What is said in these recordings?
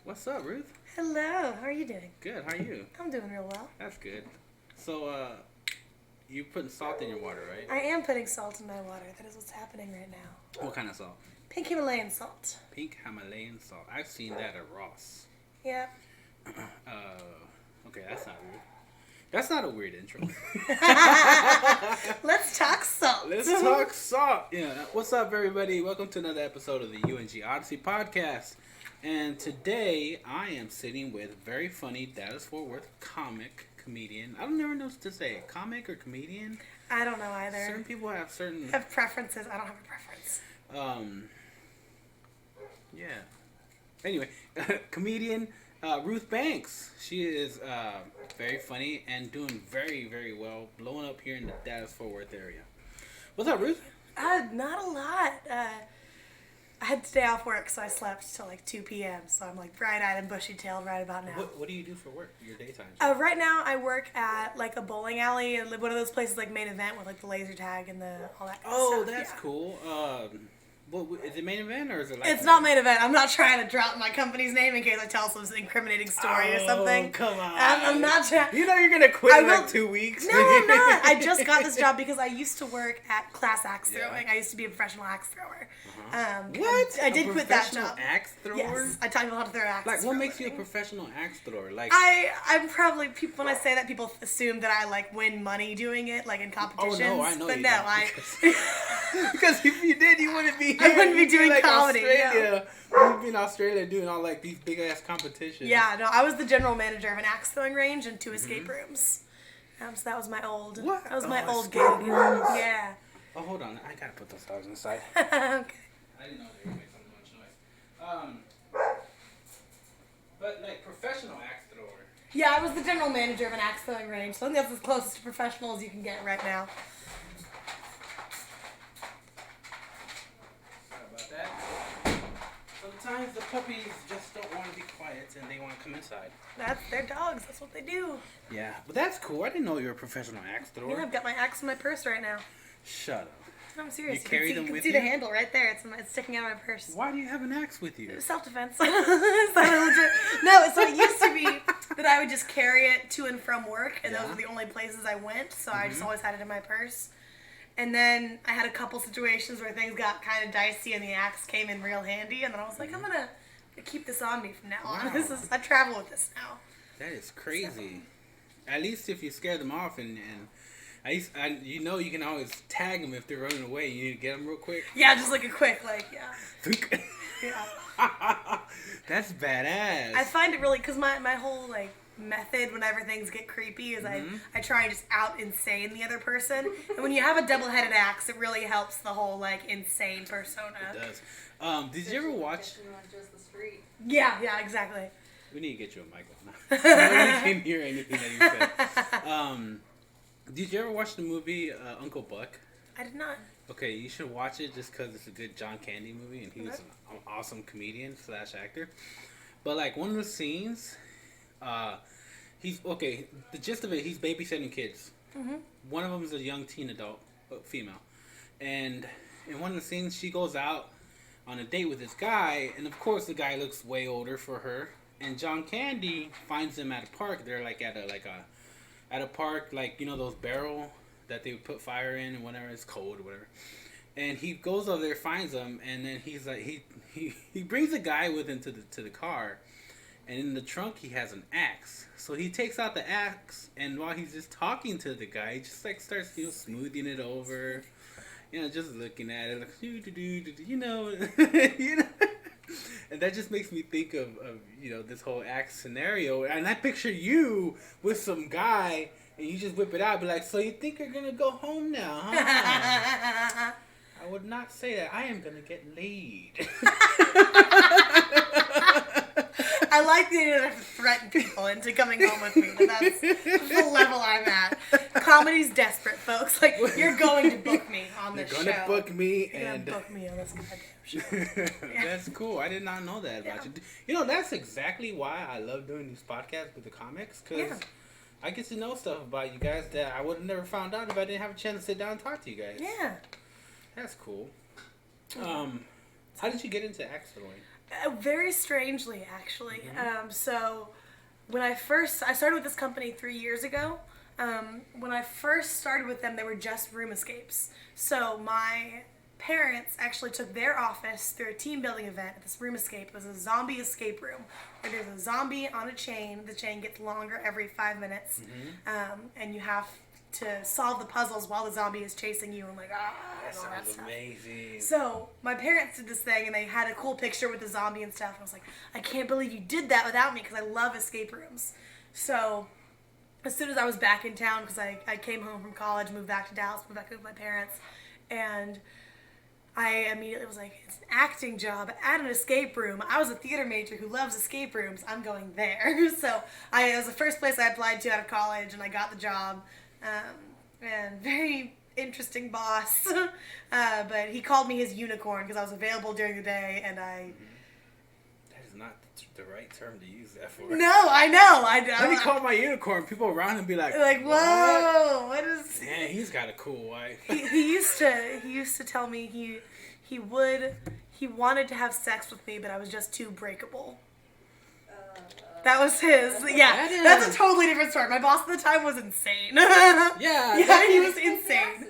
What's up, Ruth? Hello, how are you doing? Good, how are you? I'm doing real well. That's good. So, you putting salt in your water, right? I am putting salt in my water. That is what's happening right now. What kind of salt? Pink Himalayan salt. Pink Himalayan salt. I've seen that at Ross. Yep. Okay, that's not weird. That's not a weird intro. Let's talk salt. Let's talk salt. Yeah. What's up, everybody? Welcome to another episode of the UandG Odyssey podcast. And today I am sitting with very funny Dallas-Fort Worth comedian. I don't never know what to say. Comic or comedian? I don't know either. Certain people have certain... have preferences. I don't have a preference. Yeah. Anyway, comedian Ruth Banks. She is very funny and doing very, very well, blowing up here in the Dallas-Fort Worth area. What's up, Ruth? Not a lot. I had to stay off work, so I slept till like 2 p.m. So I'm like bright-eyed and bushy-tailed right about now. What do you do for work? Your daytime? Right now, I work at like a bowling alley and one of those places like Main Event with like the laser tag and all that kind of stuff. Oh, that's cool. What is it, Main Event or is it like? It's not Main Event. I'm not trying to drop my company's name in case I tell some incriminating story or something. Come on. I'm not trying. You know you're gonna quit in like 2 weeks. No, I'm not. I just got this job because I used to work at class axe throwing. I used to be a professional axe thrower. What? I did quit that job. Axe thrower? Yes, I taught people how to throw axes. Like, what makes you a professional axe thrower? Like, I'm probably when I say that, people assume that I like win money doing it, like in competitions. Oh no, I know. But you no, don't. Because if you did, you wouldn't be here. I wouldn't be doing like comedy. Australia. You'd be in Australia doing all like these big ass competitions. Yeah, no, I was the general manager of an axe throwing range and 2 escape rooms. So that was my old. What? That was my old escape gig. rooms? Yeah. Oh, hold on. I gotta put those dogs inside. Okay. I didn't know they would make so much noise. But like professional axe thrower. Yeah, I was the general manager of an axe throwing range, so I think that's as close to professional as you can get right now. Sorry about that. Sometimes the puppies just don't want to be quiet and they want to come inside. That's their dogs. That's what they do. Yeah, but that's cool. I didn't know you were a professional axe thrower. Yeah, I've got my axe in my purse right now. Shut up. I'm serious. You carry them can with see you? the handle right there. It's sticking out of my purse. Why do you have an axe with you? Self-defense. No, so it used to be that I would just carry it to and from work, and those were the only places I went, so I just always had it in my purse. And then I had a couple situations where things got kind of dicey, and the axe came in real handy, and then I was like, I'm gonna keep this on me from now on. Wow. I travel with this now. That is crazy. At least if you scare them off and you know you can always tag them if they're running away. You need to get them real quick. Yeah, just like a quick, yeah. That's badass. I find it really, because my whole, like, method whenever things get creepy is I try and just out insane the other person. And when you have a double-headed axe, it really helps the whole, like, insane persona. It does. Did you ever watch... Just the street. Yeah, exactly. We need to get you a mic on. Nobody can hear anything that you said. Did you ever watch the movie Uncle Buck? I did not. Okay, you should watch it just because it's a good John Candy movie, and he was an awesome comedian / actor. But like one of the scenes, he's okay. The gist of it, he's babysitting kids. One of them is a young teen adult, female, and in one of the scenes, she goes out on a date with this guy, and of course, the guy looks way older for her. And John Candy finds them at a park. They're like at a park, like, you know, those barrel that they would put fire in and whenever it's cold or whatever. And he goes over there, finds them, and then he's like, he brings a guy with him to the car, and in the trunk he has an axe. So he takes out the axe, and while he's just talking to the guy, he just like starts, you know, smoothing it over, you know, just looking at it, like, you know, you know. And that just makes me think of you know, this whole axe scenario. And I picture you with some guy, and you just whip it out, be like, so you think you're going to go home now, huh? I would not say that. I am going to get laid. I like the idea that I have to threaten people into coming home with me. That's the level I'm at. Comedy's desperate, folks. Like, you're going to book me on this show. You're going to book me. You're going to book me on this goddamn show. Yeah. That's cool. I did not know that about you. You know, that's exactly why I love doing these podcasts with the comics, because I get to know stuff about you guys that I would have never found out if I didn't have a chance to sit down and talk to you guys. Yeah. That's cool. How did you get into axe throwing? Very strangely, actually. Mm-hmm. So when I started with this company 3 years ago. When I first started with them, they were just room escapes. So my parents actually took their office through a team building event at this room escape. It was a zombie escape room where there's a zombie on a chain. The chain gets longer every 5 minutes, and you have to solve the puzzles while the zombie is chasing you and like That and all that sounds stuff. amazing. So my parents did this thing and they had a cool picture with the zombie and stuff. And I was like, I can't believe you did that without me because I love escape rooms. So as soon as I was back in town, because I came home from college, moved back to Dallas, moved back with my parents, and I immediately was like, it's an acting job at an escape room. I was a theater major who loves escape rooms. I'm going there. So it was the first place I applied to out of college, and I got the job. And very interesting boss. But he called me his unicorn because I was available during the day, and I... That is not the right term to use that for. No, I know. Let me call my unicorn. People around him be like, whoa, what is... Man, he's got a cool wife. He used to tell me he wanted to have sex with me, but I was just too breakable. That was his. Yeah, that's a totally different story. My boss at the time was insane. Yeah, he was insane.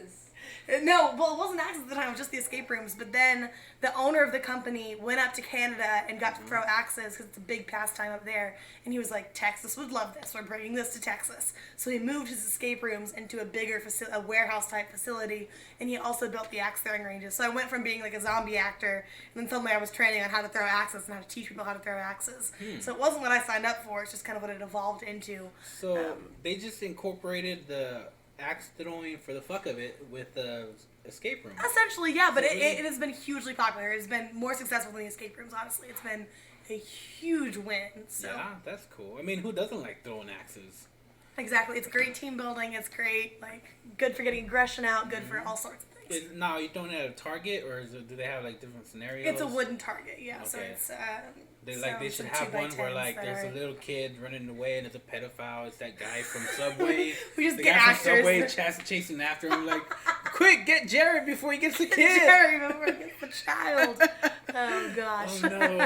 No, well, it wasn't axes at the time. It was just the escape rooms. But then the owner of the company went up to Canada and got to throw axes because it's a big pastime up there. And he was like, Texas would love this. We're bringing this to Texas. So he moved his escape rooms into a bigger a warehouse-type facility. And he also built the axe throwing ranges. So I went from being like a zombie actor, and then suddenly I was training on how to throw axes and how to teach people how to throw axes. So it wasn't what I signed up for. It's just kind of what it evolved into. So they just incorporated the axe throwing for the fuck of it with the escape room. Essentially, yeah, but it has been hugely popular. It's been more successful than the escape rooms, honestly. It's been a huge win. So. Yeah, that's cool. I mean, who doesn't like throwing axes? Exactly. It's great team building. It's great, like, good for getting aggression out, good for all sorts of things. Now, you throwing it at a target, or do they have, like, different scenarios? It's a wooden target, yeah. Okay. So it's... They should have one where, like, there's a little kid running away and it's a pedophile. It's that guy from Subway. We just the get guy actors. from Subway chasing after him, like, quick, get Jared before he gets the kid. Jared before he gets the child. Oh, gosh. Oh, no.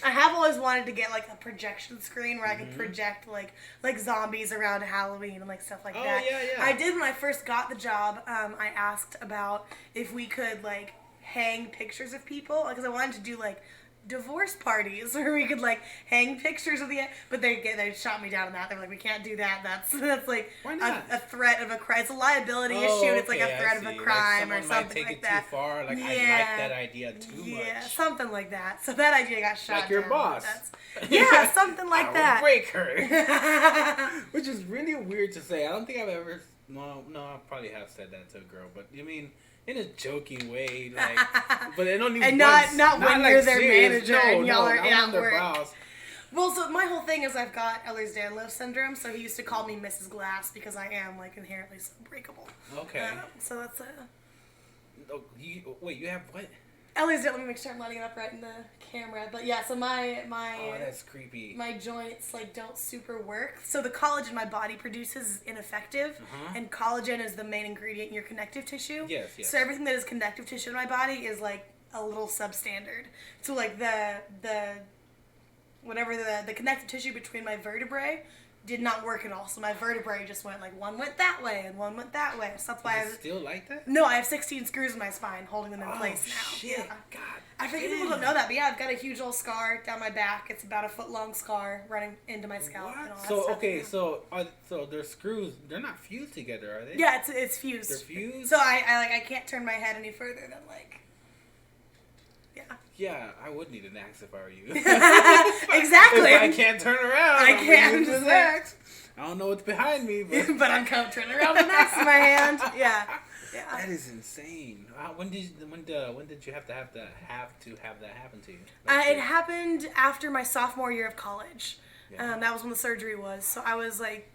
I have always wanted to get, like, a projection screen where I could project, like zombies around Halloween and, like, stuff like that. Yeah. I did when I first got the job. I asked about if we could, like, hang pictures of people. Because I wanted to do, like, divorce parties where we could, like, hang pictures of but they shot me down on that. They were like, we can't do that. That's like a threat of a crime. It's a liability issue. It's like a threat of a crime or something like that. Too far. Like, I like that idea too much. Yeah, something like that. So that idea got shot down. Like your boss. Yeah, something like that. Break her. Which is really weird to say. I don't think I've ever... No, I probably have said that to a girl. But, I mean... In a joking way, like, but it only and not when like you're their serious. manager and y'all are on their work. brows. Well, so my whole thing is I've got Ehlers-Danlos syndrome, so he used to call me Mrs. Glass because I am, like, inherently so breakable. Okay. So that's Wait, you have what? Ehlers-Danlos. Let me make sure I'm lining it up right in the camera. But yeah, so my Oh, that's creepy. My joints, like, don't super work. So the collagen my body produces is ineffective, and collagen is the main ingredient in your connective tissue. Yes. So everything that is connective tissue in my body is, like, a little substandard. So, like, the connective tissue between my vertebrae did not work at all. So my vertebrae just went, like, one went that way and one went that way. So that's why still like that? No, I have 16 screws in my spine holding them in place now. Shit. Yeah. God. I think people don't know that, but yeah, I've got a huge old scar down my back. It's about a foot-long scar running into my scalp and all that stuff. Okay, so their screws, they're not fused together, are they? Yeah, it's fused. They're fused? So I can't turn my head any further than, like, yeah. Yeah, I would need an axe if I were you. Exactly. If I can't turn around, I can't use an axe. I don't know what's behind me, but but I'm turning around with an axe in my hand. Yeah. That is insane. When did you have to have that happen to you? It happened after my sophomore year of college. Yeah. That was when the surgery was. So I was like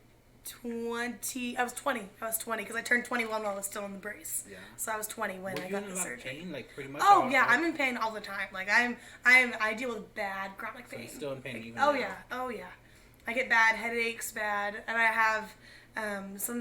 20. I was 20 because I turned 21 while I was still in the brace. Yeah. So I was 20 when I got the surgery. Pain, like pretty much. Oh yeah, I'm in pain all the time. Like I deal with bad chronic pain. So you're still in pain even Oh now? yeah. Oh yeah. I get bad headaches, and I have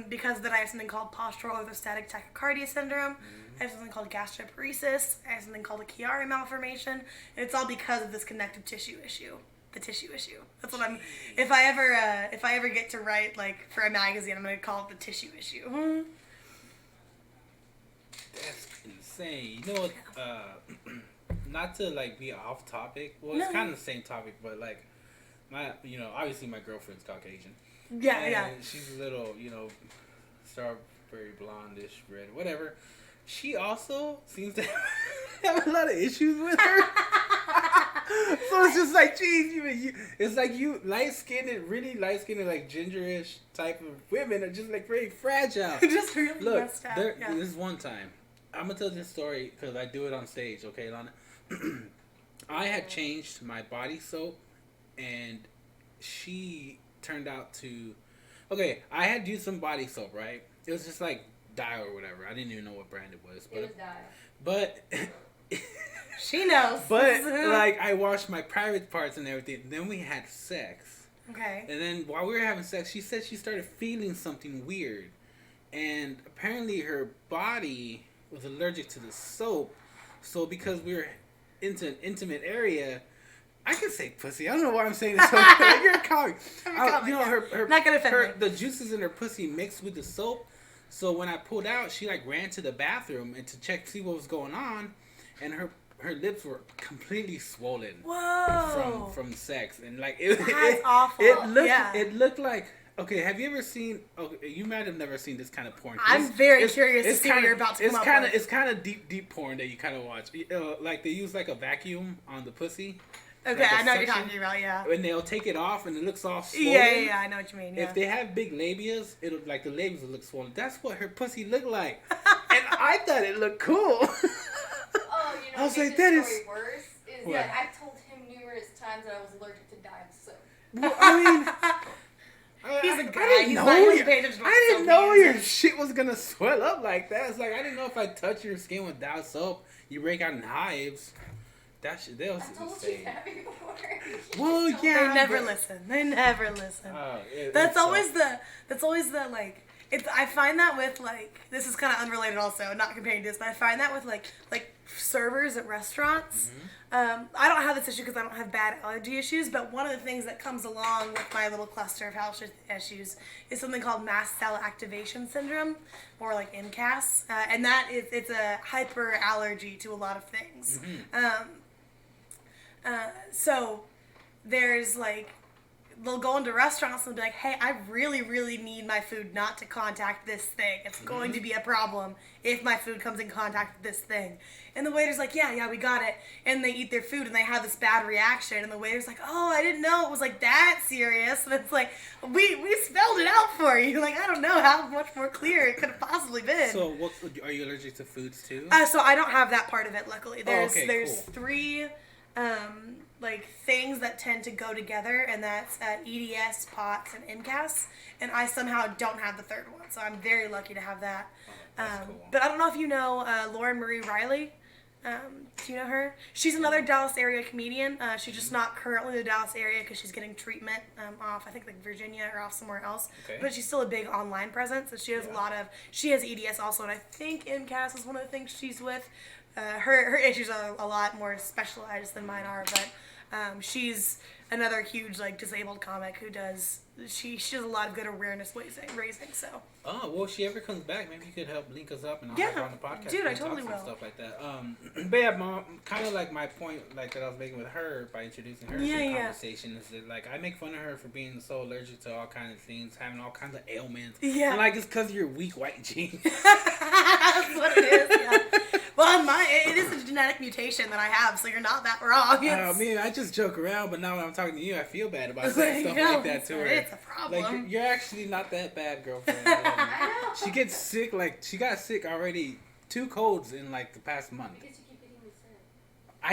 because I have something called postural orthostatic tachycardia syndrome, I have something called gastroparesis. I have something called a Chiari malformation. And it's all because of this connective tissue issue. The tissue issue. That's what I'm. If I ever get to write like for a magazine, I'm gonna call it the tissue issue. That's insane. You know what? Not to like be off topic. Well, it's kind of the same topic, but like obviously my girlfriend's Caucasian. Yeah, and she's a little, strawberry blondish red, whatever. She also seems to have a lot of issues with her. So it's just like, geez, it's like you really light-skinned, like gingerish type of women are just like very fragile. Just really messed up. This is one time. I'm gonna tell this story because I do it on stage. Okay, Lana. I had changed my body soap, and she turned out to. Okay, I had used some body soap, right? It was just like Dial or whatever. I didn't even know what brand it was. But, it was Dial. But she knows. But like I washed my private parts and everything. Then we had sex. Okay. And then while we were having sex, she said she started feeling something weird, and apparently her body was allergic to the soap. So because we were into an intimate area, I can say pussy. I don't know why I'm saying this. Like, you're a comic. Her not gonna offend me. The juices in her pussy mixed with the soap. So when I pulled out, she like ran to the bathroom and to see what was going on, and her lips were completely swollen. Whoa. From sex, and like that's awful. It looked like. Okay, have you ever seen? Okay, you might have never seen this kind of porn. I'm very curious to see what you're about to come up with. It's kind of deep porn that you kind of watch. Like they use like a vacuum on the pussy. Okay, like I know what you're talking about. Yeah. And they'll take it off, and it looks all swollen. Yeah, I know what you mean. Yeah. If they have big labias, it'll like the labias will look swollen. That's what her pussy looked like, and I thought it looked cool. Oh, I was like, that is worse. Is what? that I've told him numerous times that I was allergic to Dial soap. Well, I mean. He's a guy. I didn't know your shit was gonna swell up like that. It's like I didn't know if I touch your skin with Dial soap, you break out in hives. That shit, they was insane. Well, yeah. They never listen. They never listen. That's always the like. I find that with like, this is kind of unrelated also, not comparing to this, but I find that with like servers at restaurants. Mm-hmm. I don't have this issue because I don't have bad allergy issues, but one of the things that comes along with my little cluster of health issues is something called mast cell activation syndrome, or like MCAS, and it's a hyperallergy to a lot of things. Mm-hmm. So there's like, they'll go into restaurants and be like, hey, I really, really need my food not to contact this thing. It's going to be a problem if my food comes in contact with this thing. And the waiter's like, yeah, we got it. And they eat their food and they have this bad reaction. And the waiter's like, oh, I didn't know it was like that serious. And it's like, we spelled it out for you. Like, I don't know how much more clear it could have possibly been. So are you allergic to foods too? So I don't have that part of it, luckily. There's cool. 3... like things that tend to go together, and that's EDS, POTS, and MCAS, and I somehow don't have the third one, so I'm very lucky to have that. Cool. But I don't know if you know Lauren Marie Riley. Do you know her? She's another Dallas area comedian. She's just not currently in the Dallas area because she's getting treatment off, I think, like Virginia or off somewhere else. Okay. But she's still a big online presence, and she has she has EDS also, and I think MCAS is one of the things she's with. Her issues are a lot more specialized than mine are, but she's another huge like disabled comic who does she does a lot of good awareness raising. So. Oh well, if she ever comes back, maybe you could help link us up and I'll have her on the podcast. Dude, I totally will. Stuff like that. But yeah, Mom, kind of like my point, like that I was making with her by introducing her to the conversation is that like I make fun of her for being so allergic to all kinds of things, having all kinds of ailments. Yeah. And like it's because of your weak white genes. That's what it is. Yeah. Well, it is a genetic mutation that I have, so you're not that wrong. I mean, I just joke around, but now when I'm talking to you, I feel bad about saying stuff like that to her. It's a problem. Like, you're actually not that bad, girlfriend. She gets sick, like, she got sick already 2 colds in, like, the past month. Because you keep getting me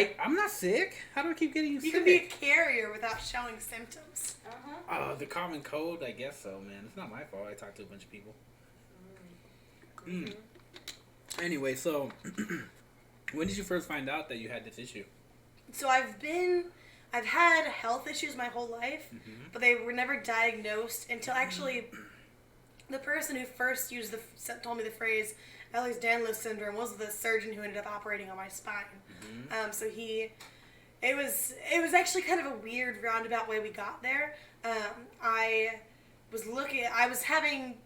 sick. I'm not sick. How do I keep getting you sick? You can be a carrier without showing symptoms. The common cold, I guess so, man. It's not my fault. I talked to a bunch of people. Anyway, so when did you first find out that you had this issue? So I've had health issues my whole life, but they were never diagnosed until actually the person who first told me the phrase Ehlers-Danlos syndrome was the surgeon who ended up operating on my spine. Mm-hmm. So it was actually kind of a weird roundabout way we got there. I was having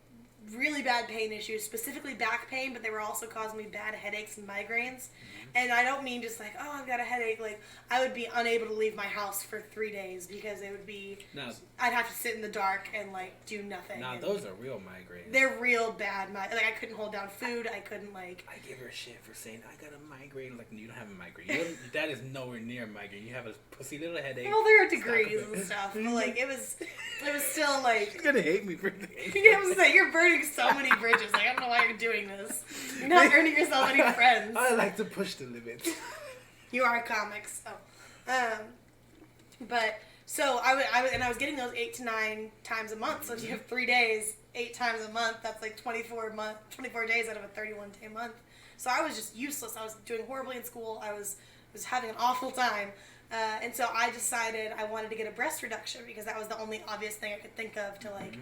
really bad pain issues, specifically back pain, but they were also causing me bad headaches and migraines. And I don't mean just like, oh, I've got a headache. Like, I would be unable to leave my house for 3 days because it would be, I'd have to sit in the dark and, like, do nothing. Now, those are real migraines. They're real bad. Like, I couldn't hold down food. I couldn't, like... I give her shit for saying, I got a migraine. Like, you don't have a migraine. That is nowhere near a migraine. You have a pussy little headache. Well, there are degrees and stuff. But, like, it was still, like... You're gonna hate me for this. I was like, you're burning so many bridges. Like, I don't know why you're doing this. You're not earning yourself any friends. I like to push the limits. You are comics. But so I was getting those 8 to 9 times a month. So if you have 3 days, 8 times a month, that's like 24 days out of a 31-day month. So I was just useless. I was doing horribly in school. I was having an awful time. And so I decided I wanted to get a breast reduction because that was the only obvious thing I could think of to like,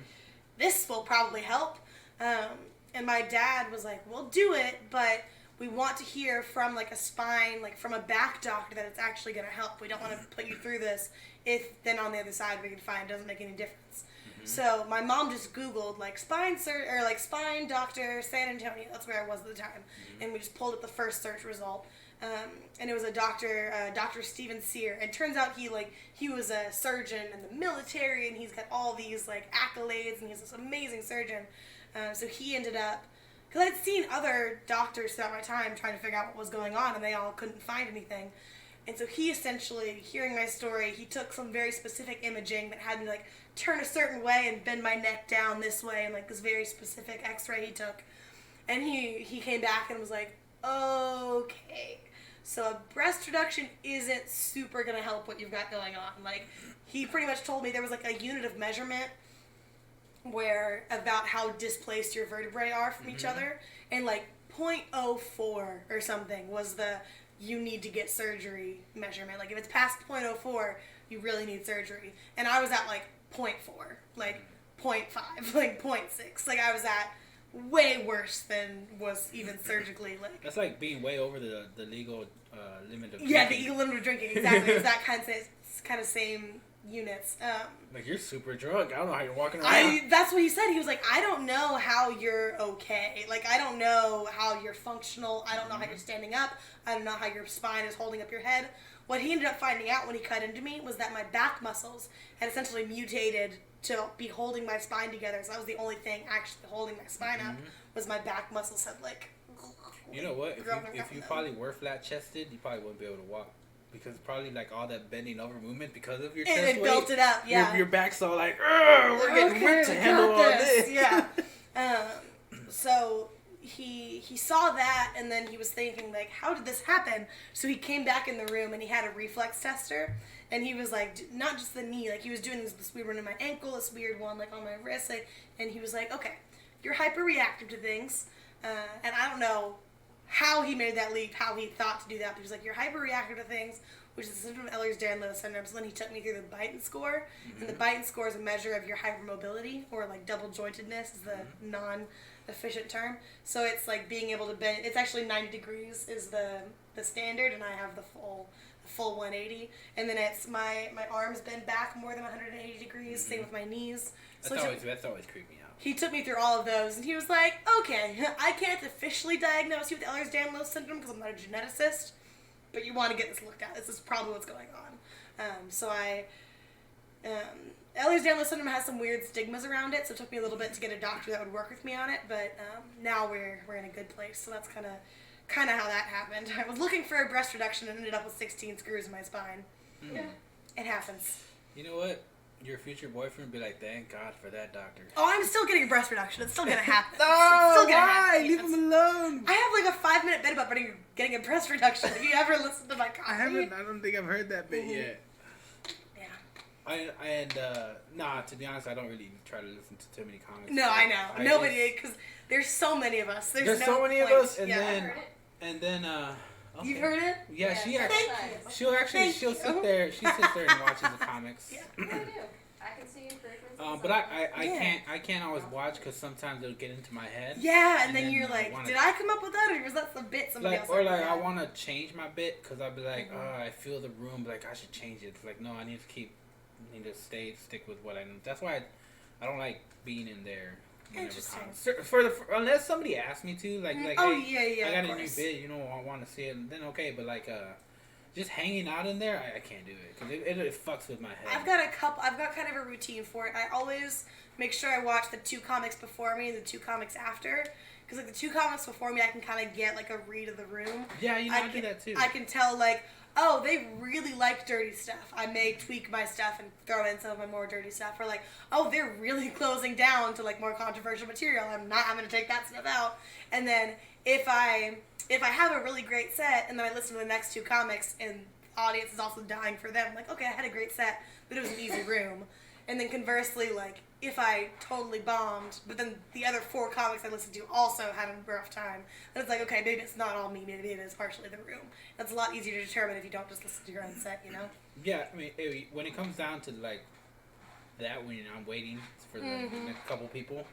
this will probably help. And my dad was like, well, do it, but we want to hear from like a spine, like from a back doctor that it's actually going to help. We don't want to put you through this if then on the other side we can find it doesn't make any difference. So my mom just Googled like spine doctor San Antonio. That's where I was at the time. And we just pulled up the first search result. And it was a doctor, Dr. Steven Sear. And turns out he was a surgeon in the military and he's got all these like accolades and he's this amazing surgeon. So he ended up, because I'd seen other doctors throughout my time trying to figure out what was going on and they all couldn't find anything. And so he essentially, hearing my story, he took some very specific imaging that had me like turn a certain way and bend my neck down this way and like this very specific x-ray he took. And he came back and was like, okay, so a breast reduction isn't super going to help what you've got going on. Like, he pretty much told me there was like a unit of measurement where about how displaced your vertebrae are from each other, and like 0.04 or something was the you need to get surgery measurement. Like if it's past 0.04, you really need surgery. And I was at like 0.4, like 0.5, like 0.6. Like I was at way worse than was even surgically like. That's like being way over the legal limit of drinking. Yeah, the legal limit of drinking, exactly. It's that kind of same units. Like you're super drunk. I don't know how you're walking around. That's what he said. He was like, I don't know how you're okay. Like, I don't know how you're functional. I don't know how you're standing up. I don't know how your spine is holding up your head. What he ended up finding out when he cut into me was that my back muscles had essentially mutated to be holding my spine together. So that was the only thing actually holding my spine up was my back muscles had like. You know what? If you probably were flat chested, you probably wouldn't be able to walk. Because probably like all that bending over movement because of your chest weight. And it built it up, yeah. Your back's all like, we're getting ripped to handle all this. Yeah. So he saw that and then he was thinking like, how did this happen? So he came back in the room and he had a reflex tester and he was like, not just the knee, like he was doing this weird one in my ankle, this weird one like on my wrist, like, and he was like, okay, you're hyper-reactive to things, and I don't know how he made that leap, how he thought to do that. But he was like, you're hyper-reactive to things, which is the symptom of Ehlers-Danlos syndrome. So then he took me through the Beighton score. And the Beighton score is a measure of your hypermobility, or like double-jointedness is the non-efficient term. So it's like being able to bend. It's actually 90 degrees is the standard, and I have the full 180. And then it's my arms bend back more than 180 degrees. Same with my knees. So that's always creeped me out. He took me through all of those, and he was like, okay, I can't officially diagnose you with Ehlers-Danlos syndrome because I'm not a geneticist, but you want to get this looked at. This is probably what's going on. Ehlers-Danlos syndrome has some weird stigmas around it, so it took me a little bit to get a doctor that would work with me on it, but now we're in a good place, so that's kind of how that happened. I was looking for a breast reduction and ended up with 16 screws in my spine. Yeah, it happens. You know what? Your future boyfriend would be like, thank God for that doctor. Oh, I'm still getting a breast reduction. It's still going to happen. Why? Leave him alone. I have like a 5-minute bit about getting a breast reduction. Have you ever listened to my comedy? I don't think I've heard that bit yet. Yeah. To be honest, I don't really try to listen to too many comics. No, I know. Nobody, because there's so many of us. There's so many of us, and then... Okay. You've heard it? Yeah, she'll sit there and watches the comics. Yeah, I do. I can see your preferences. But I can't always watch because sometimes it'll get into my head. Yeah, and then you're like, did I come up with that, or was that the bit somebody else? Or like I want to change my bit because I'll be like, oh, I feel the room, like I should change it. It's like, no, I need to stick with what I know. That's why I don't like being in there. Interesting. Unless somebody asks me to, like, oh hey, yeah, I got a new bit, I want to see it, then okay, but like just hanging out in there, I can't do it because it fucks with my head. I've got kind of a routine for it. I always make sure I watch the 2 comics before me and the 2 comics after. Because, like, the 2 comics before me, I can kind of get, like, a read of the room. Yeah, I do that, too. I can tell, like, oh, they really like dirty stuff. I may tweak my stuff and throw in some of my more dirty stuff. Or, like, oh, they're really closing down to, like, more controversial material. I'm going to take that stuff out. And then if I have a really great set and then I listen to the next 2 comics and the audience is also dying for them, like, okay, I had a great set, but it was an easy room. And then conversely, like, if I totally bombed, but then the other 4 comics I listened to also had a rough time, then it's like, okay, maybe it's not all me, maybe it is partially the room. That's a lot easier to determine if you don't just listen to your own set, Yeah, I mean, when it comes down to, like, that, when I'm waiting for the next couple people,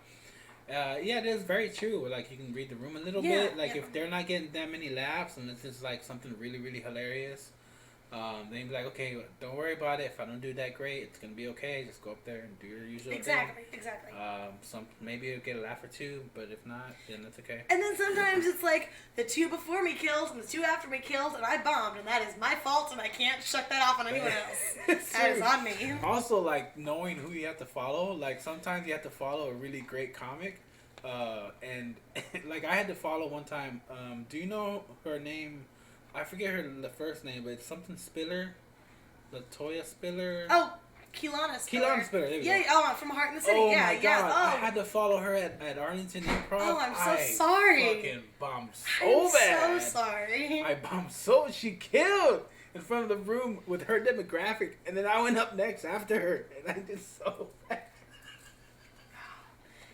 yeah, it is very true. Like, you can read the room a little bit. Like, if they're not getting that many laughs and it's just, like, something really, really hilarious, then you'd be like, okay, don't worry about it. If I don't do that great, it's going to be okay. Just go up there and do your usual thing. Exactly. Maybe you'll get a laugh or 2, but if not, then that's okay. And then sometimes it's like, the 2 before me killed and the 2 after me killed, and I bombed, and that is my fault, and I can't shuck that off on anyone else. That is on me. Also, like, knowing who you have to follow. Like, sometimes you have to follow a really great comic. And, like, I had to follow one time. Do you know her name? I forget the first name, but it's something Spiller. Latoya Spiller. Oh, Keelana Spiller. Keelana Spiller, there we go. Oh, from Heart in the City. Oh yeah, my God. yeah. Oh. I had to follow her at Arlington Improv. Oh, I'm so sorry. I fucking bombed so bad. I'm so sorry. I bombed so... She killed in front of the room with her demographic. And then I went up next after her. And I did so bad.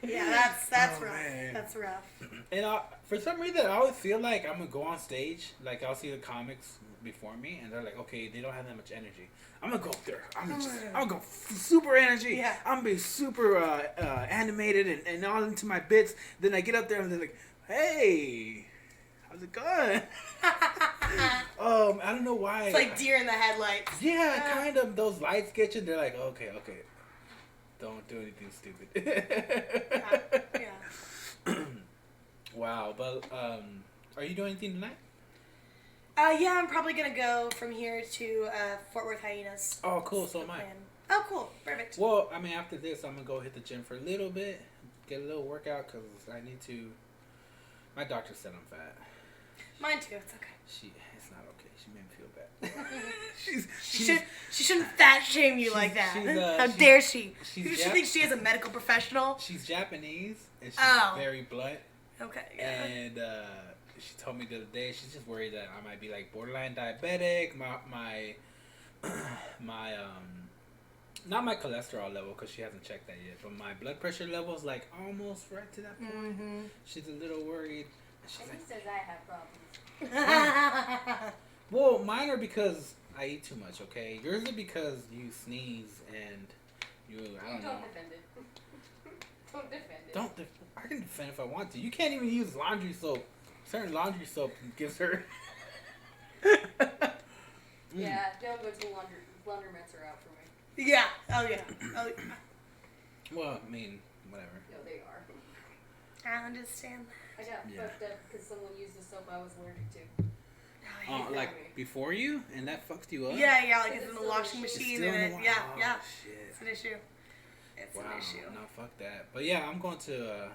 Yeah, that's rough. Man. That's rough. And for some reason, I always feel like I'm going to go on stage. Like, I'll see the comics before me, and they're like, okay, they don't have that much energy. I'm going to go up there. I'm going to go super energy. Yeah. I'm going to be super animated and all into my bits. Then I get up there, and they're like, hey, how's it going? I don't know why. It's like deer in the headlights. Yeah, kind of. Those lights get you. They're like, okay. Don't do anything stupid. Yeah. Wow, but are you doing anything tonight? Yeah, I'm probably gonna go from here to Fort Worth Hyenas. Oh, cool. So am I. Oh, cool. Perfect. Well, I mean, after this, I'm gonna go hit the gym for a little bit, get a little workout, because I need to. My doctor said I'm fat. Mine too. It's okay. It's not okay. She made me feel bad. She shouldn't fat shame you like that. How dare she? She thinks she is a medical professional. She's Japanese and she's very blunt. Okay. Yeah. And she told me the other day she's just worried that I might be like borderline diabetic. My not my cholesterol level because she hasn't checked that yet, but my blood pressure level is like almost right to that point. Mm-hmm. She's a little worried. She says I have problems. Well, mine are because I eat too much, okay? Yours are because you sneeze and I don't know. Don't defend it. Don't defend it. I can defend if I want to. You can't even use laundry soap. Certain laundry soap gives her... Yeah, don't go to laundromats are out for me. Yeah. Oh, yeah. Well, I mean, whatever. No, they are. I understand that. I got fucked up because someone used the soap I was allergic to. Like before you, and that fucked you up. Yeah, like it's in the washing machine, and shit. It's an issue. It's an issue. No, fuck that. But yeah, I'm going to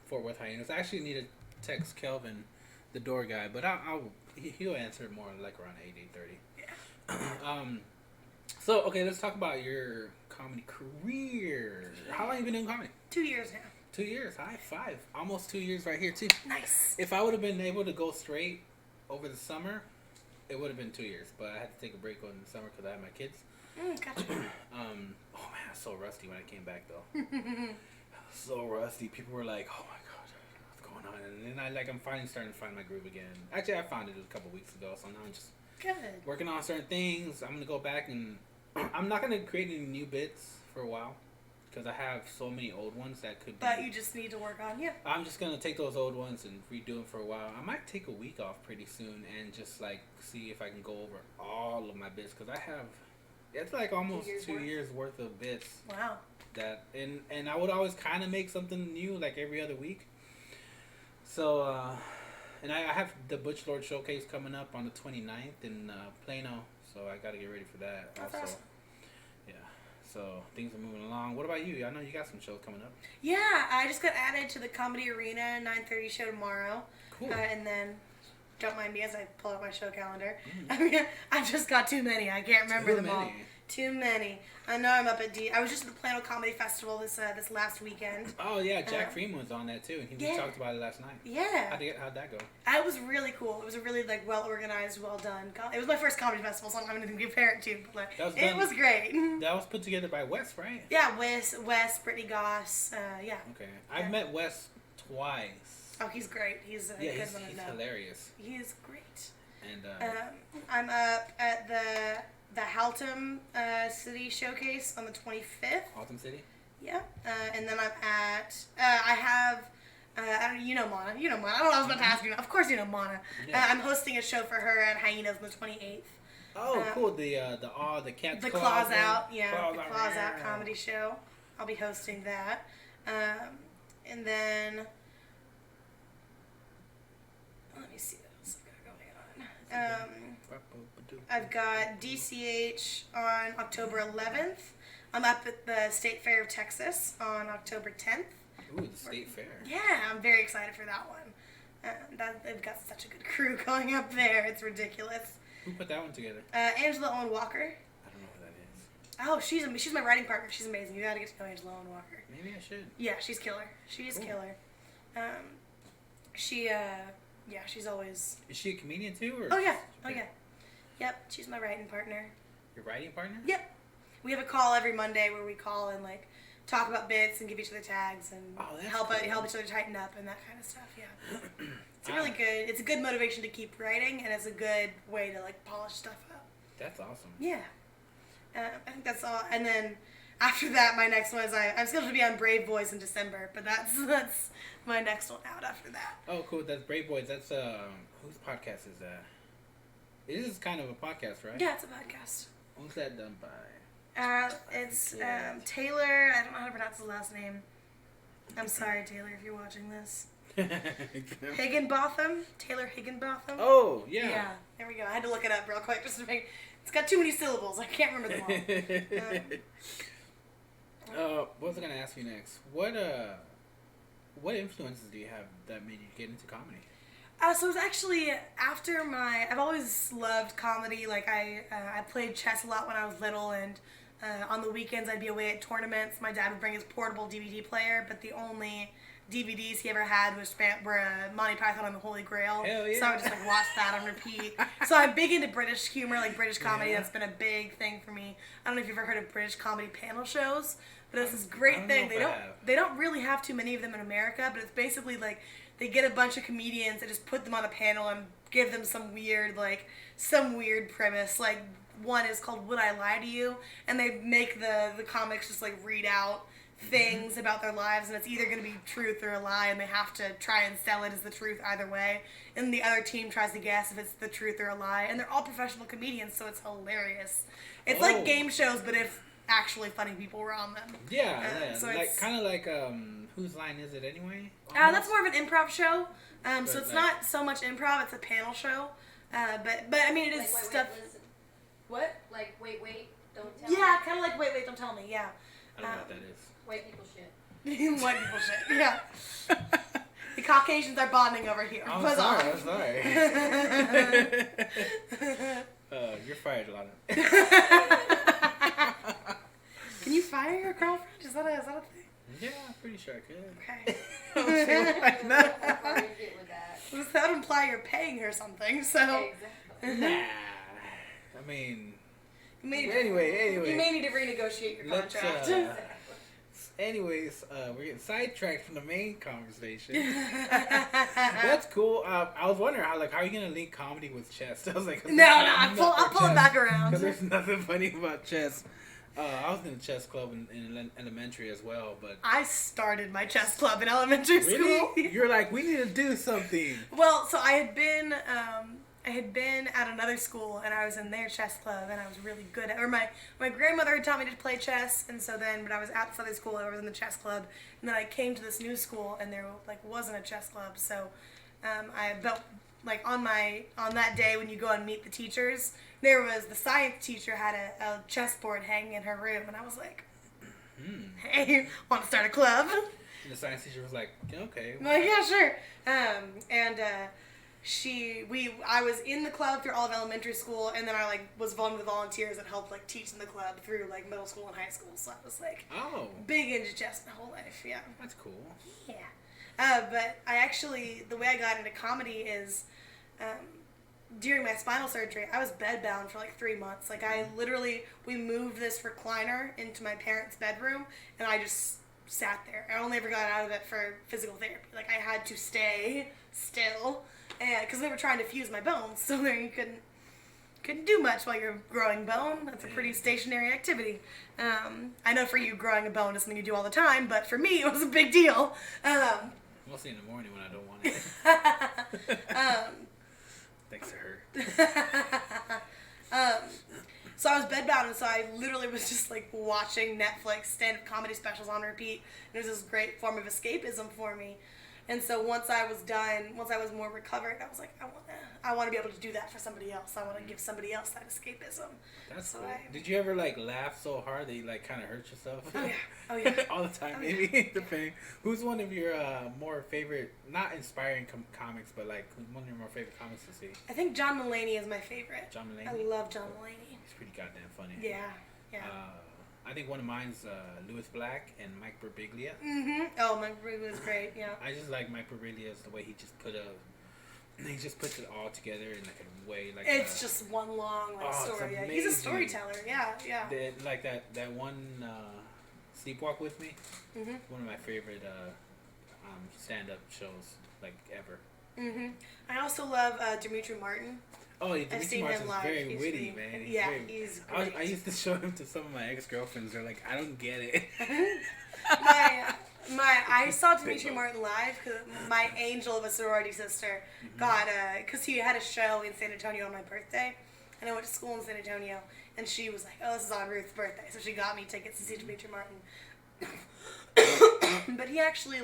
Fort Worth Hyenas. I actually need to text Kelvin, the door guy, but he'll answer more like around 8:30. Yeah. So okay, let's talk about your comedy career. How long have you been doing comedy? 2 years now. 2 years. High five. Almost 2 years right here too. Nice. If I would have been able to go straight over the summer, it would have been 2 years, but I had to take a break over the summer because I had my kids. Gotcha. Oh man, I was so rusty when I came back though. So rusty. People were like, "Oh my god, what's going on?" And then I'm finally starting to find my groove again. Actually, I found it a couple weeks ago, so now I'm just good working on certain things. I'm gonna go back and I'm not gonna create any new bits for a while because I have so many old ones that could. But you just need to work on. Yeah. I'm just gonna take those old ones and redo them for a while. I might take a week off pretty soon and just like see if I can go over all of my bits because I have. It's like almost 2 years worth of bits. Wow. That and I would always kind of make something new like every other week. So and I have the Butch Lord Showcase coming up on the 29th in Plano, so I got to get ready for that. That's also. awesome. Yeah. So things are moving along. What about you? I know you got some shows coming up. Yeah, I just got added to the Comedy Arena 9:30 show tomorrow. Cool. And then, don't mind me as I pull out my show calendar. I mean, I've just got too many. I can't remember them all. Too many. I know I'm up at I was just at the Plano Comedy Festival this last weekend. Oh yeah, Jack Freeman was on that too, and we talked about it last night. Yeah. How'd that go? It was really cool. It was a really like well organized, well done. It was my first comedy festival, so I don't have anything to compare it to. But like, it was great. That was put together by Wes, right? Yeah, Wes, Brittany Goss. Yeah. Okay, I've met Wes twice. Oh, he's great. He's a good one to know. He's hilarious. He is great. And I'm up at the Haltom City Showcase on the 25th. Haltom City? Yeah. And then I'm at, I have, I don't know, you know Mana. I don't know, I was about to ask you. Of course you know Mana. Yeah. I'm hosting a show for her at Hyenas on the 28th. Oh, cool. The cat's the Claws Out. Yeah, Claws the Claws Out comedy show. I'll be hosting that. And then, let me see what else I've got going on. I've got DCH on October 11th. I'm up at the State Fair of Texas on October 10th. Ooh, the State Fair. Yeah, I'm very excited for that one. They've got such a good crew going up there. It's ridiculous. Who put that one together? Angela Owen Walker. I don't know who that is. Oh, she's my writing partner. She's amazing. You gotta get to know Angela Owen Walker. Maybe I should. Yeah, she's killer. She's killer. She's always. Is she a comedian too? Or Oh yeah. Yep, she's my writing partner. Your writing partner? Yep. We have a call every Monday where we call and like talk about bits and give each other tags and help each other tighten up and that kind of stuff. Yeah. It's really good. It's a good motivation to keep writing and it's a good way to like polish stuff up. That's awesome. Yeah. I think that's all. And then after that, my next one is I'm scheduled to be on Brave Boys in December, but that's my next one out after that. Oh, cool. That's Brave Boys. That's whose podcast is that? It is kind of a podcast, right? Yeah, it's a podcast. Who's that done by? It's Taylor. I don't know how to pronounce his last name. I'm sorry, Taylor, if you're watching this. Higginbotham? Taylor Higginbotham? Oh, yeah. Yeah, there we go. I had to look it up real quick just to make. It's got too many syllables. I can't remember them all. What was I gonna ask you next? What influences do you have that made you get into comedy? So it was actually after I've always loved comedy. Like I played chess a lot when I was little, and on the weekends I'd be away at tournaments. My dad would bring his portable DVD player, but the only DVDs he ever had were Monty Python and the Holy Grail. Hell yeah. So I would just like watch that on repeat. So I'm big into British humor, like British comedy. Yeah. That's been a big thing for me. I don't know if you've ever heard of British comedy panel shows, but it's this great thing. They don't really have too many of them in America, but it's basically like they get a bunch of comedians and just put them on a panel and give them some weird premise. Like one is called Would I Lie to You? And they make the comics just like read out things about their lives, and it's either going to be truth or a lie, and they have to try and sell it as the truth either way. And the other team tries to guess if it's the truth or a lie. And they're all professional comedians, so it's hilarious. It's like game shows, but if actually funny people were on them. Yeah, so like kind of like Whose Line Is It Anyway? That's more of an improv show. So it's like, not so much improv; it's a panel show. But I mean, it is like, stuff. listen. What? Like wait, don't tell me. Yeah, kind of like wait, don't tell me. Yeah. I don't know what that is. White people shit. White people shit. Yeah. The Caucasians are bonding over here. I'm sorry. You're fired, Lana. Can you fire your girlfriend? Is that a thing? Yeah, I'm pretty sure I could. Okay. How do you get with that? Well, that would imply you're paying her something, so. Exactly. Nah. I mean. Anyway. Anyway. You may need to renegotiate your contract. Anyways, we're getting sidetracked from the main conversation. That's cool. I was wondering how are you gonna link comedy with chess? I was like, No, I'll pull it back around. Because there's nothing funny about chess. I was in a chess club in elementary as well, but I started my chess club in elementary school. Really? You're like, we need to do something. Well, so I had been at another school, and I was in their chess club, and I was really good at. Or my grandmother had taught me to play chess, and so then when I was at this other school, I was in the chess club, and then I came to this new school, and there wasn't a chess club, so I built on that day when you go and meet the teachers. There was the science teacher had a chessboard hanging in her room, and I was like, "Hey, want to start a club?" And the science teacher was like, "Okay." I'm like, "Yeah, sure." I was in the club through all of elementary school, and then I was one of the volunteers that helped teach in the club through middle school and high school. So I was big into chess my whole life. Yeah. That's cool. Yeah. But the way I got into comedy is. During my spinal surgery, I was bedbound for 3 months. We moved this recliner into my parents' bedroom, and I just sat there. I only ever got out of it for physical therapy. I had to stay still, and because they were trying to fuse my bones, so there you couldn't do much while you're growing bone. That's a pretty stationary activity. I know for you, growing a bone is something you do all the time, but for me, it was a big deal. Mostly in the morning when I don't want it. Thanks to her. So I was bedbound, and so I literally was just watching Netflix stand-up comedy specials on repeat. And it was this great form of escapism for me. And so once I was more recovered, I was like, I want to be able to do that for somebody else. I want to give somebody else that escapism. That's cool. Did you ever laugh so hard that you kind of hurt yourself? Oh yeah. All the time, maybe. Depending. Who's one of your more favorite, not inspiring comics, but one of your more favorite comics to see? I think John Mulaney is my favorite. John Mulaney. I love John Mulaney. He's pretty goddamn funny. Yeah. I think one of mine's Louis Black and Mike Birbiglia. Mm-hmm. Oh, Mike Birbiglia is great. Yeah. I just like Mike Birbiglia's the way he just puts it all together in a way it's just one long story. Yeah. He's a storyteller. Yeah. That one Sleepwalk With Me. Mm-hmm. One of my favorite stand-up shows ever. Mm-hmm. I also love Dimitri Martin. Oh, yeah, Dimitri Martin is very witty, man. He's great. I used to show him to some of my ex-girlfriends. They're like, I don't get it. I saw Dimitri Martin live because my angel of a sorority sister because he had a show in San Antonio on my birthday, and I went to school in San Antonio, and she was like, "Oh, this is on Ruth's birthday," so she got me tickets to see Dimitri Martin. But he actually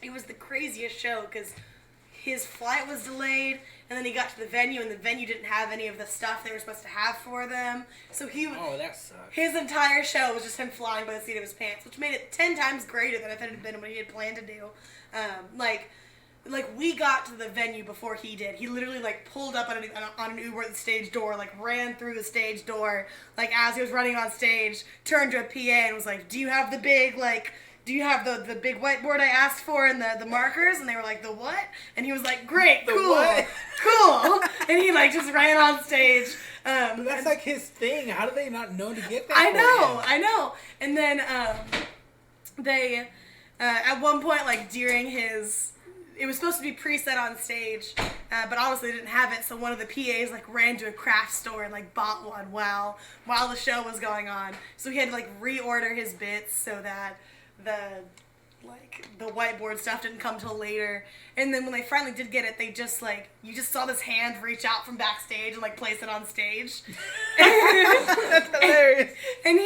it was the craziest show because his flight was delayed, and then he got to the venue, and the venue didn't have any of the stuff they were supposed to have for them. So that sucks. His entire show was just him flying by the seat of his pants, which made it 10 times greater than if it had been what he had planned to do. We got to the venue before he did. He literally pulled up on an Uber at the stage door, ran through the stage door, as he was running on stage, turned to a PA and was like, "Do you have the big do you have the big whiteboard I asked for and the markers?" And they were like, "The what?" And he was like, "Great, cool." And he just ran on stage. But that's his thing. How do they not know to get that? I know. And then they at one point during his. It was supposed to be preset on stage, but honestly they didn't have it. So one of the PAs ran to a craft store and bought one while the show was going on. So he had to reorder his bits so that the whiteboard stuff didn't come till later. And then when they finally did get it, they just you just saw this hand reach out from backstage and place it on stage. That's hilarious. And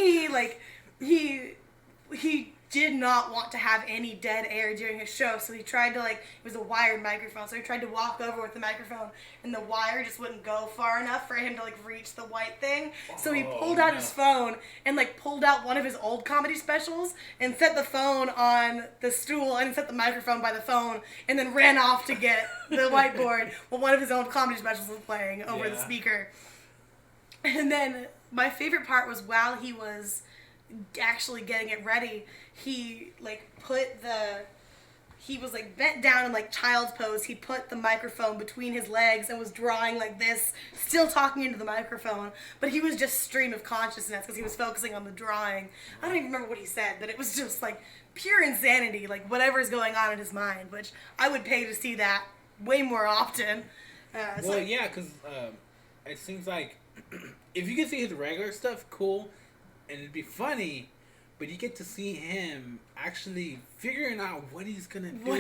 he did not want to have any dead air during his show, so he tried to it was a wired microphone, so he tried to walk over with the microphone, and the wire just wouldn't go far enough for him to reach the white thing. So he pulled out his phone and pulled out one of his old comedy specials and set the phone on the stool and set the microphone by the phone, and then ran off to get the whiteboard while one of his old comedy specials was playing over the speaker. And then my favorite part was while he was actually getting it ready, he put he was like bent down in like child's pose. He put the microphone between his legs and was drawing like this, still talking into the microphone. But he was just stream of consciousness because he was focusing on the drawing. I don't even remember what he said, but it was just like pure insanity, like whatever's going on in his mind, which I would pay to see that way more often. Well, yeah, because it seems like if you can see his regular stuff, cool, and it'd be funny. But you get to see him actually figuring out what he's gonna do,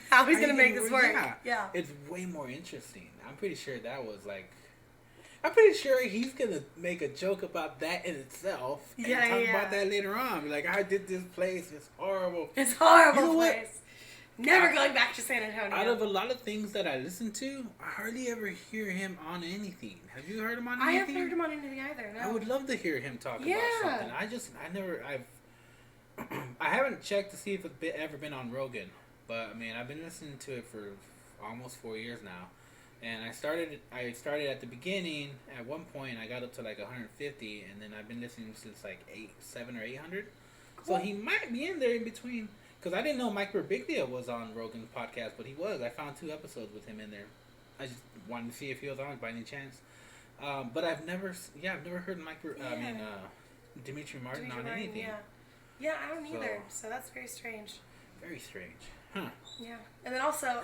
how he's gonna make this work. Yeah, it's way more interesting. I'm pretty sure that was like, I'm pretty sure he's gonna make a joke about that in itself and talk about that later on. Be like, I did this place. It's horrible. It's horrible, you know place. Never going back to San Antonio. Out of a lot of things that I listen to, I hardly ever hear him on anything. Have you heard him on anything? I haven't heard him on anything either. No. I would love to hear him talk about something. I haven't checked to see if it's ever been on Rogan, but I mean, I've been listening to it for almost 4 years now, and I started at the beginning. At one point, I got up to like 150, and then I've been listening since like 700 or 800. Cool. So he might be in there in between. Because I didn't know Mike Birbiglia was on Rogan's podcast, but he was. I found 2 episodes with him in there. I just wanted to see if he was on by any chance. But I've never heard Dimitri Martin on anything. Yeah, I don't either. So that's very strange. Very strange, huh? Yeah, and then also,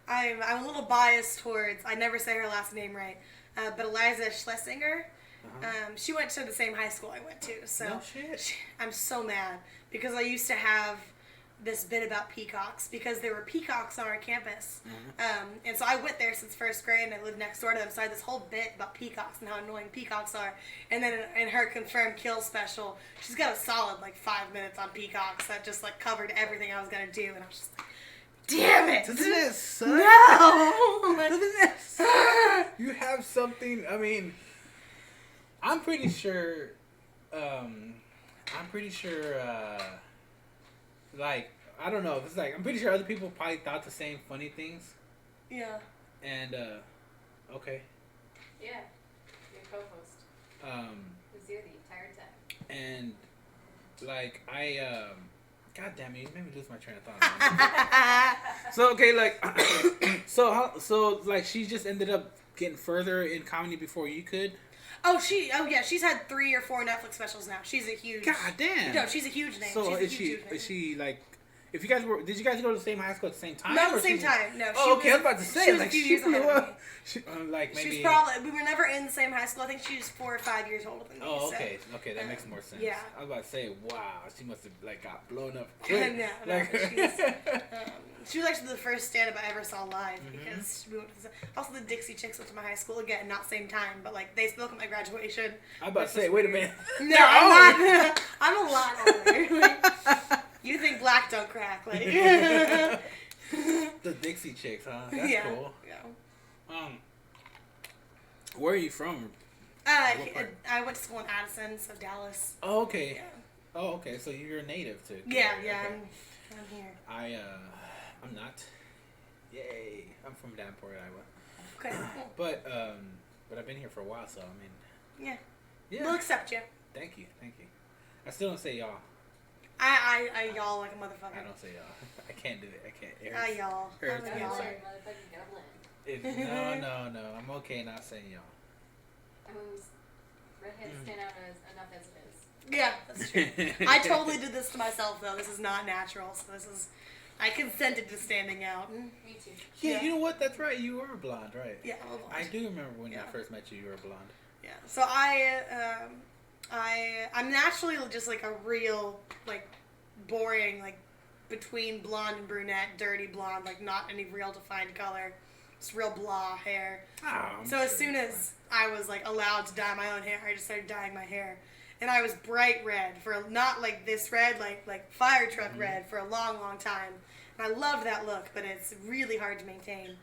I'm a little biased towards. I never say her last name right, but Eliza Schlesinger. She went to the same high school I went to. So no shit. I'm so mad because I used to have this bit about peacocks because there were peacocks on our campus. And so I went there since first grade and I lived next door to them. So I had this whole bit about peacocks and how annoying peacocks are. And then in her confirmed kill special, she's got a solid like 5 minutes on peacocks that just like covered everything I was going to do. And I was just like, damn it! Doesn't it suck? No! Doesn't it suck? You have something, I mean, I'm pretty sure, like, I don't know, it's like, I'm pretty sure other people probably thought the same funny things. Yeah. And, okay. Yeah, your co-host. Was here the entire time. And, like, God damn it, you made me lose my train of thought. So, okay, like, so, like, she just ended up getting further in comedy before you could? Oh yeah, she's had 3 or 4 Netflix specials now. She's a huge. God damn. No, she's a huge name. So is she like? If you guys did you guys go to the same high school at the same time? Not at the same time. No. Oh, okay. I was about to say, she was like, a few years ahead of me. Like maybe. She's probably. We were never in the same high school. I think she was 4 or 5 years older than me. Oh, okay. So, okay, that makes more sense. Yeah. I was about to say, wow, she must have like got blown up quick. No, she was actually the first stand-up I ever saw live because we went to also the Dixie Chicks went to my high school again, not same time, but like they spoke at my graduation. I was about to say, wait a minute. No, I'm not. I'm a lot older. Like, you think black don't crack, like. The Dixie Chicks, huh? That's cool. Yeah. Where are you from? I went to school in Addison, so Dallas. Oh, okay. Yeah. Oh, okay. So you're a native too. Yeah, okay. I'm here. I'm not. Yay! I'm from Davenport, Iowa. Okay. But I've been here for a while, so I mean. Yeah. We'll accept you. Thank you. I still don't say y'all. I y'all like a motherfucker. I don't say y'all. I can't do it. I can't. Y'all. Hurts I'm y'all. No. I'm okay not saying y'all. I mean, redheads stand out enough as it is. Yeah, that's true. I totally did this to myself, though. This is not natural, so I consented to standing out. Me too. Yeah, you know what? That's right. You were blonde, right? Yeah, I'm blonde. I do remember when I first met you. You were blonde. Yeah. So I'm naturally just like a real like boring like between blonde and brunette, dirty blonde, like not any real defined color. Just real blah hair. So as soon as I was like allowed to dye my own hair, I just started dyeing my hair. And I was bright red for not like this red, like fire truck red for a long, long time. And I loved that look, but it's really hard to maintain.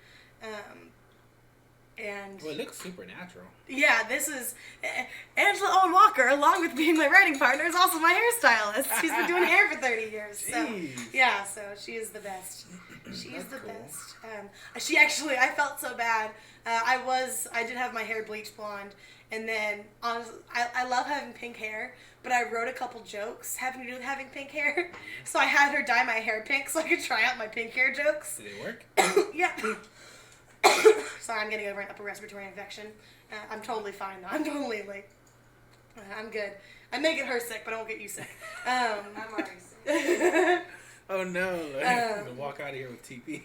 Well, it looks super natural. Yeah, this is Angela Owen Walker, along with being my writing partner, is also my hairstylist. She's been doing hair for 30 years. So yeah, so she is the best. She is the best. She actually, I felt so bad. I did have my hair bleached blonde, And then, honestly, I love having pink hair, but I wrote a couple jokes having to do with having pink hair. So I had her dye my hair pink so I could try out my pink hair jokes. Did it work? Yeah. Sorry, I'm getting over an upper respiratory infection. I'm totally fine though. I'm totally I'm good. I'm making her sick, but I won't get you sick. I'm already sick. Oh no! I'm gonna walk out of here with TP.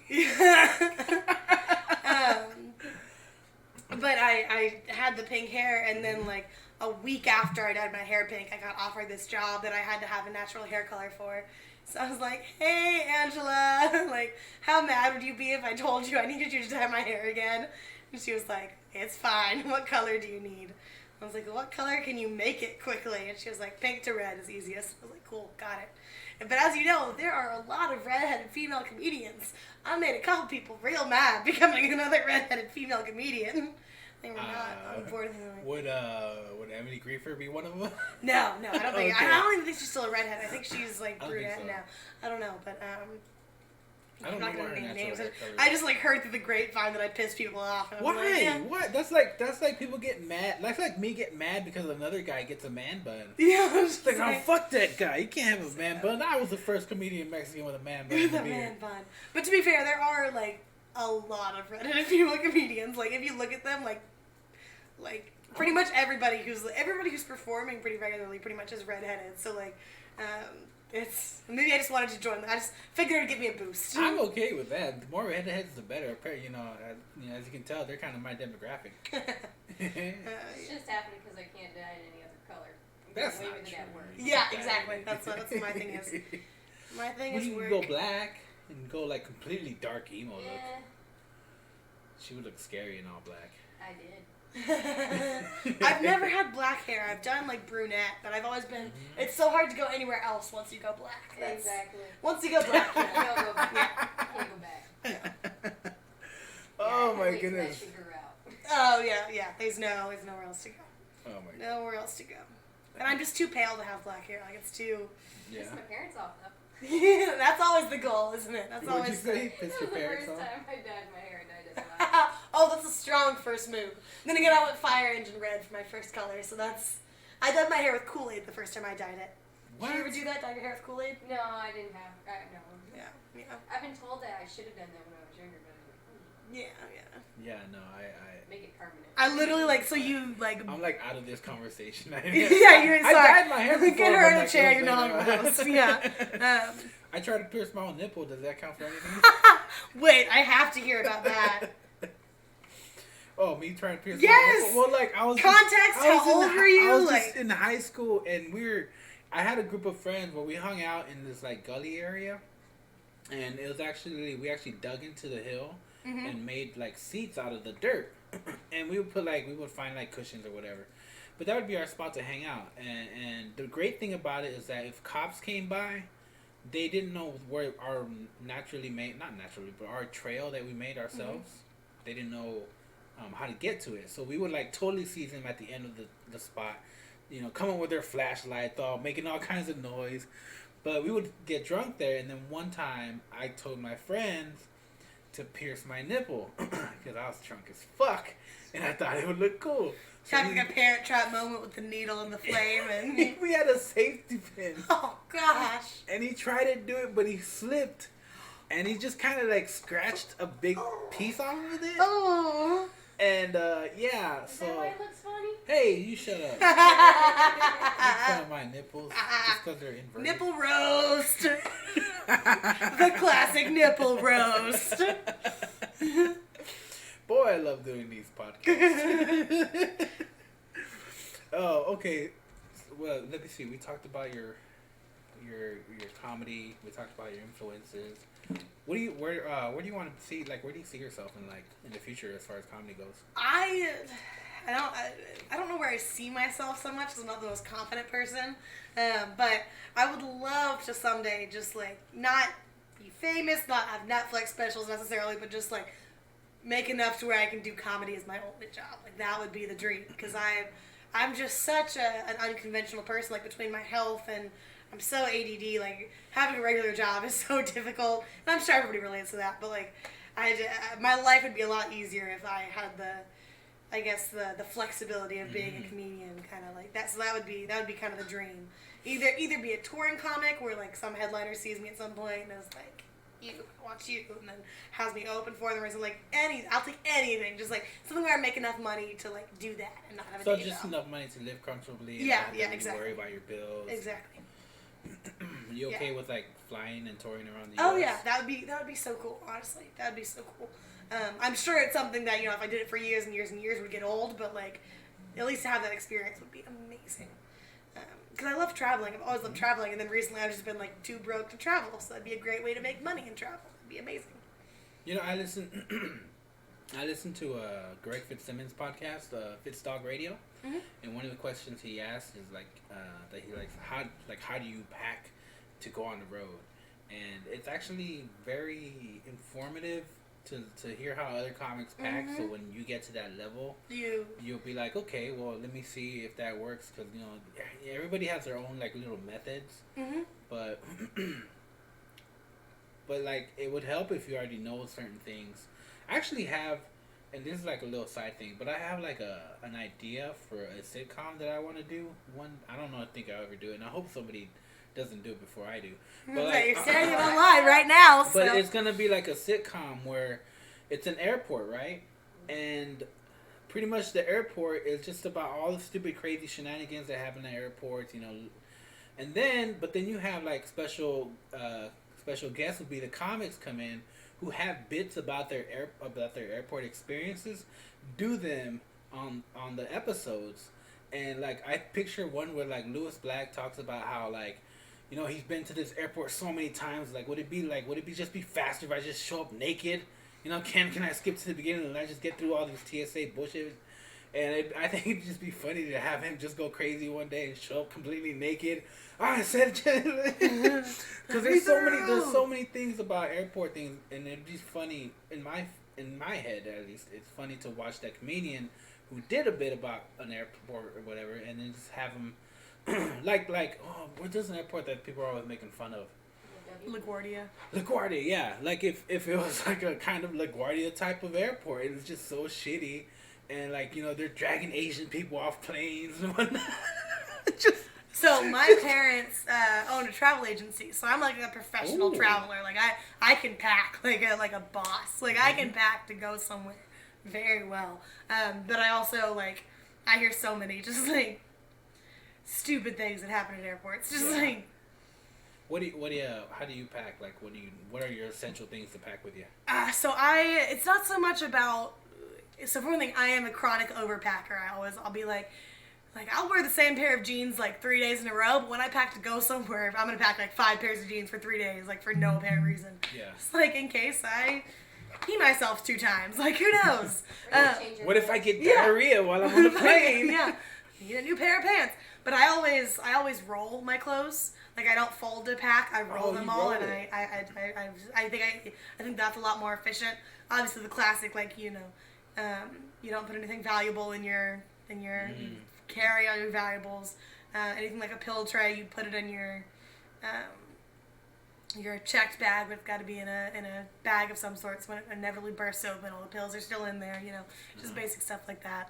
But I had the pink hair, and then a week after I dyed my hair pink, I got offered this job that I had to have a natural hair color for. So I was like, "Hey, Angela, how mad would you be if I told you I needed you to dye my hair again?" And she was like, "It's fine. What color do you need?" I was like, "What color can you make it quickly?" And she was like, "Pink to red is easiest." I was like, "Cool, got it." But as you know, there are a lot of redheaded female comedians. I made a couple people real mad becoming another redheaded female comedian. They were not on board with it. Would Emily Griefer be one of them? No, I don't think. Okay. I don't even think she's still a redhead. I think she's brunette so. now. I don't know, but I don't I'm not know gonna what her name natural names. hair color is. I just heard through the grapevine that I pissed people off. And I was Why? like, yeah. What? That's like people get mad. That's like me getting mad because another guy gets a man bun. Yeah, I was It's like, oh, fuck that guy. He can't have a man bun. I was the first comedian Mexican with a man bun. the man bun. But to be fair, there are a lot of redheaded female comedians. If you look at them, pretty much everybody who's performing pretty regularly pretty much is redheaded. So it's maybe I just wanted to join them. I just figured it'd give me a boost. I'm okay with that. The more redheads, the better. As you can tell, they're kind of my demographic. It's just happening because I can't dye in any other color. That's Maybe not that true. works. Yeah, exactly. That's what my thing is. My thing is you work. go black and go completely dark emo look. Yeah, She would look scary in all black. I did. I've never had black hair. I've done brunette, but I've always been. It's so hard to go anywhere else once you go black. Exactly. Once you go black, Can't go back. Oh Yeah, my at least goodness. That she grew out. Oh yeah. There's nowhere else to go. Oh my god. Nowhere else to go. And I'm just too pale to have black hair. It's too. Yeah. Pissed my parents off though. That's always the goal, isn't it? That's What'd always you say? Piss That your was the parents first off? time I dyed my hair, and I did not. Oh, that's a strong first move. Then again, I went fire engine red for my first color, so that's. I dyed my hair with Kool-Aid the first time I dyed it. What? Did you ever do that? Dye your hair with Kool-Aid? No, I didn't have. No. Yeah. I've been told that I should have done that when I was younger, but Yeah. Yeah, no, make it permanent. I literally so you I'm out of this conversation. Yeah, you're sorry. I dyed my hair before. Get her in but, a chair. it You're was not on later the host. Yeah. I tried to pierce my own nipple. Does that count for anything? Wait, I have to hear about that. Oh, me trying to pierce Yes! my nipple? Well, I was Context, how old were you? I was just in high school, and I had a group of friends where we hung out in this gully area, and it was we actually dug into the hill and made seats out of the dirt, and we would find cushions or whatever, but that would be our spot to hang out. And the great thing about it is that if cops came by, they didn't know where our our trail that we made ourselves. They didn't know how to get to it, so we would totally see them at the end of the spot, coming with their flashlights, making all kinds of noise. But we would get drunk there, and then one time I told my friends to pierce my nipple because I was drunk as fuck, and I thought it would look cool. So Having a Parent Trap moment with the needle and the flame, and we had a safety pin. oh gosh! And he tried to do it, but he slipped, and he just kind of scratched a big piece off of it. Oh. And Is that why it looks funny? Hey, you shut up. Make fun of my nipples just because they're inverted. Nipple roast. The classic nipple roast. Boy, I love doing these podcasts. Oh, okay. Well, let me see. We talked about your comedy. We talked about your influences. Where do you want to see where do you see yourself in the future as far as comedy goes? I don't know where I see myself so much because I'm not the most confident person. But I would love to someday just not be famous, not have Netflix specials necessarily, but just make enough to where I can do comedy as my only job. That would be the dream because I'm just such an unconventional person. Between my health and I'm so ADD, having a regular job is so difficult. And I'm sure everybody relates to that, but my life would be a lot easier if I had I guess the flexibility of being a comedian, kind of like that. So that would be kind of the dream. Either be a touring comic where like some headliner sees me at some point and is like, watch you, and then has me open for them, or something like I'll take anything, just like something where I make enough money to like do that and not have a day So just job. enough money to live comfortably. And Yeah, not yeah, really exactly. Worry about your bills. Exactly. You okay with like flying and touring around the U.S.? Oh yeah, that would be so cool. Honestly, that would be so cool. I'm sure it's something that, if I did it for years and years and years would get old, but like at least to have that experience would be amazing. Because I love traveling. I've always loved traveling, and then recently I've just been like too broke to travel, so that'd be a great way to make money and travel. It'd be amazing. I listen to Greg Fitzsimmons' podcast, Fitz Dog Radio, and one of the questions he asked is like that he likes how do you pack to go on the road, and it's actually very informative to hear how other comics pack. So when you get to that level, you'll be like, okay, well, let me see if that works, because everybody has their own like little methods, but like it would help if you already know certain things. I actually have, and this is like a little side thing, but I have like an idea for a sitcom that I want to do. I don't know, I think I'll ever do it, and I hope somebody doesn't do it before I do. But like, you're saying it online right now. So. But it's gonna be like a sitcom where it's an airport, right? And pretty much the airport is just about all the stupid, crazy shenanigans that happen at airports, And then you have like special guests would be the comics come in who have bits about their airport experiences, do them on the episodes, and like I picture one where like Lewis Black talks about how like. He's been to this airport so many times. Like, would it be just be faster if I just show up naked? Can I skip to the beginning and I just get through all this TSA bullshit? And I think it'd just be funny to have him just go crazy one day and show up completely naked. I said, because there's so many things about airport things, and it'd be funny in my head at least. It's funny to watch that comedian who did a bit about an airport or whatever, and then just have him. There's an airport that people are always making fun of. LaGuardia. LaGuardia, yeah. Like if it was like a kind of LaGuardia type of airport, it was just so shitty, and like they're dragging Asian people off planes and whatnot. So my parents own a travel agency, so I'm like a professional traveler. Like I can pack like a boss. Like I can pack to go somewhere very well. But I also I hear so many just like stupid things that happen at airports. Just like. How do you pack? Like, what are your essential things to pack with you? It's not so much about. So for one thing, I am a chronic overpacker. I'll be like I'll wear the same pair of jeans like 3 days in a row, but when I pack to go somewhere, I'm gonna pack like 5 pairs of jeans for 3 days, like for no apparent reason. Yeah. It's like in case I pee myself 2 times. Like who knows? What if I get diarrhea while I'm on the plane? Yeah. Need a new pair of pants. But I always roll my clothes. Like I don't fold a pack. I roll them all, and I think that's a lot more efficient. Obviously, the classic you don't put anything valuable in your you carry all your valuables. Anything like a pill tray, you put it in your checked bag, but it's got to be in a bag of some sort. So when it inevitably bursts open, all the pills are still in there. Just basic stuff like that.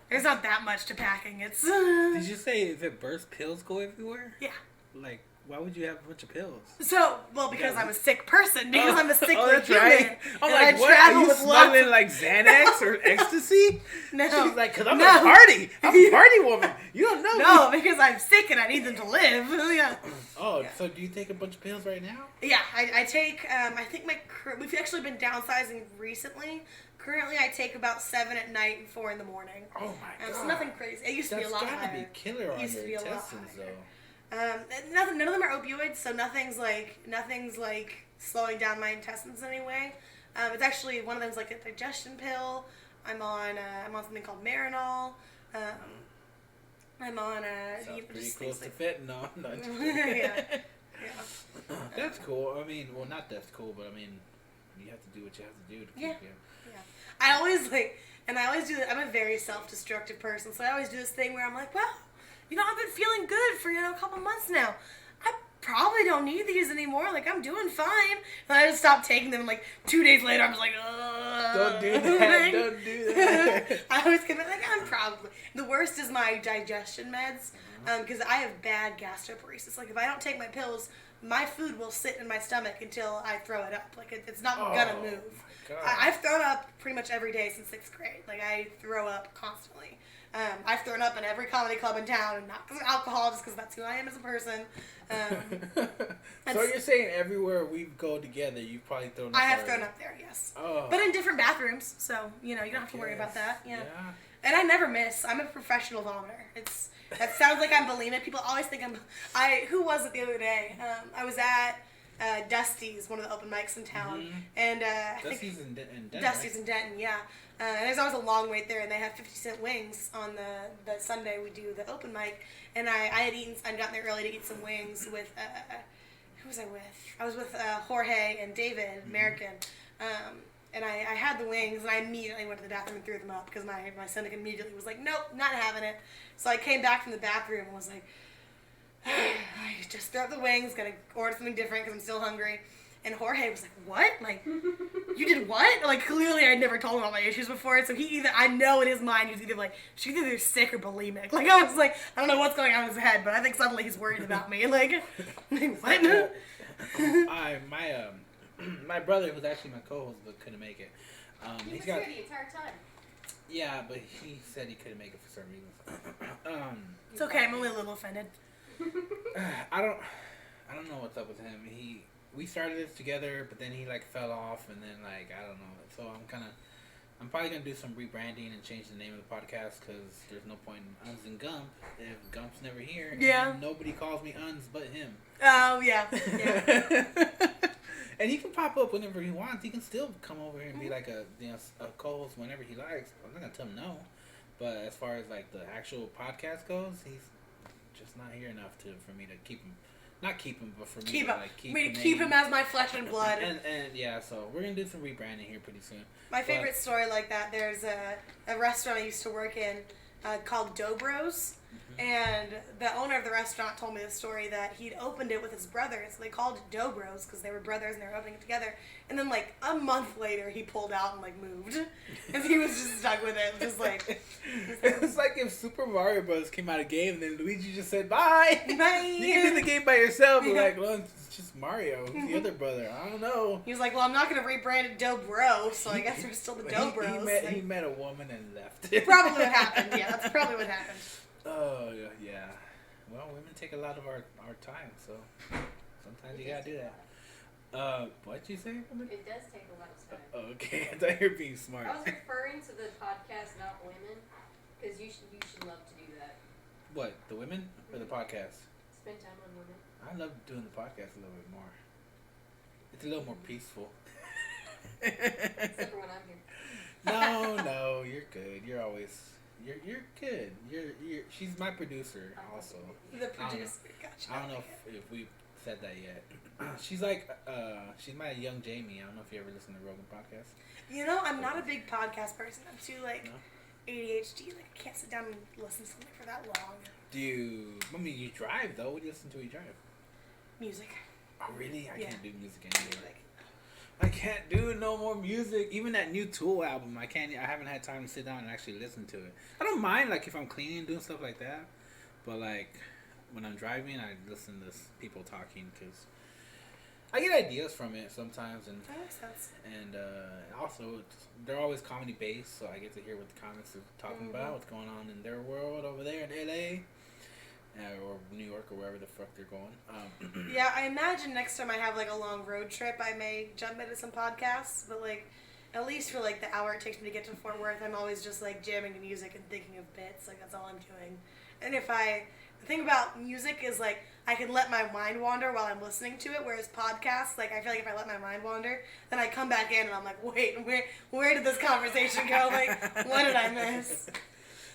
There's not that much to packing. It's. Did you say if it bursts, pills go everywhere? Yeah. Like, why would you have a bunch of pills? Because I'm a sick person. Because I'm a sickly that's human. Right. I'm like, I what? travel Are you with smuggling like Xanax or ecstasy? No. She's like, because I'm a party. I'm a party woman. You don't know No, me. because I'm sick and I need them to live. Yeah. Oh, so do you take a bunch of pills right now? Yeah, I take, I think we've actually been downsizing recently. Currently, I take about 7 at night and 4 in the morning. Oh my god. It's nothing crazy. It used to be a lot higher. That's gotta be killer on your intestines, though. None of them are opioids, so nothing's like slowing down my intestines in any way. It's actually one of them's like a digestion pill. I'm on something called Marinol. I'm on sounds pretty close to fentanyl. Yeah. That's cool. I mean, well, not that's cool, but I mean, you have to do what you have to do to keep you. Yeah. I always do that. I'm a very self-destructive person, so I always do this thing where I'm like, well, I've been feeling good for, a couple months now. probably don't need these anymore. Like, I'm doing fine. And I just stopped taking them. And, like, 2 days later, I'm just like, ugh. Don't do that. Don't do that. I always get like, I'm probably. The worst is my digestion meds. Because I have bad gastroparesis. Like, if I don't take my pills, my food will sit in my stomach until I throw it up. Like, it's not gonna move. I've thrown up pretty much every day since 6th grade. Like, I throw up constantly. I've thrown up in every comedy club in town, and not because of alcohol, just because that's who I am as a person. So you're saying everywhere we go together, you've probably thrown up? I have thrown up there, yes. Oh. But in different bathrooms, so, you don't have to worry about that. Yeah. And I never miss. I'm a professional vomiter. That sounds like I'm bulimic. People always think who was it the other day? I was at Dusty's, one of the open mics in town. And Dusty's in Denton. Dusty's in Denton, yeah. And there's always a long wait there, and they have 50-cent wings on the Sunday we do the open mic. And I'd gotten there early to eat some wings with, who was I with? I was with Jorge and David, American. And I had the wings, and I immediately went to the bathroom and threw them up because my stomach immediately was like, nope, not having it. So I came back from the bathroom and was like, I just threw up the wings, gotta order something different because I'm still hungry. And Jorge was like, what? Like, you did what? Like, clearly I'd never told him about my issues before, so I know in his mind, he's either like, she's either sick or bulimic. Like, I was like, I don't know what's going on in his head, but I think suddenly he's worried about me. Like, what? My brother, who's actually my co-host, but couldn't make it. He was here the entire time. Yeah, but he said he couldn't make it for some reason. It's okay, I'm only a little offended. I don't know what's up with him. We started this together, but then he like fell off, and then like I don't know. So I'm probably gonna do some rebranding and change the name of the podcast because there's no point in Uns and Gump if Gump's never here. Yeah. And nobody calls me Uns but him. Oh yeah. And he can pop up whenever he wants. He can still come over here and be like a co-host whenever he likes. I'm not gonna tell him no. But as far as like the actual podcast goes, he's just not here enough for me to keep him. Not keep him, but for me keep to him. like keep him as my flesh and blood. And yeah, so we're gonna do some rebranding here pretty soon. My favorite story like that. There's a restaurant I used to work in called Dobros. And the owner of the restaurant told me the story that he'd opened it with his brother. So they called it Dobros because they were brothers and they were opening it together. And then like a month later, he pulled out and like moved. And he was just stuck with it. Just like... It was like if Super Mario Bros. Came out of game and then Luigi just said, bye! Bye! You can do the game by yourself. But like, well, it's just Mario. The other brother. I don't know. He was like, well, I'm not going to rebrand it Dobro, so I guess we're still the Dobros. He met a woman and left. Probably what happened. Yeah, that's probably what happened. Oh, yeah. Well, women take a lot of our time, so sometimes you gotta do that. What'd you say? It does take a lot of time. Okay, I thought you were being smart. I was referring to the podcast, not women, because you should love to do that. What, the women or the podcast? Spend time on women. I love doing the podcast a little bit more. It's a little more peaceful. Except for when I'm here. No, you're good. You're always... You're good. You're. She's my producer also. The producer. Gotcha. I don't know if we've said that yet. She's like she's my young Jamie. I don't know if you ever listen to Rogan podcast. I'm not a big podcast person. I'm too ADHD. Like I can't sit down and listen to something for that long. You drive though. What do you listen to when you drive? Music. Oh really? I can't do music anymore. I can't do no more music. Even that new Tool album, I haven't had time to sit down and actually listen to it. I don't mind like if I'm cleaning and doing stuff like that, but like when I'm driving, I listen to people talking because I get ideas from it sometimes, and that makes sense. And also they're always comedy based, so I get to hear what the comics are talking about, what's going on in their world over there in LA. Or New York or wherever the fuck they're going. Yeah, I imagine next time I have like a long road trip, I may jump into some podcasts. But like, at least for like the hour it takes me to get to Fort Worth, I'm always just like jamming to music and thinking of bits. Like that's all I'm doing. And the thing about music is like I can let my mind wander while I'm listening to it. Whereas podcasts, like I feel like if I let my mind wander, then I come back in and I'm like, wait, where did this conversation go? Like, what did I miss?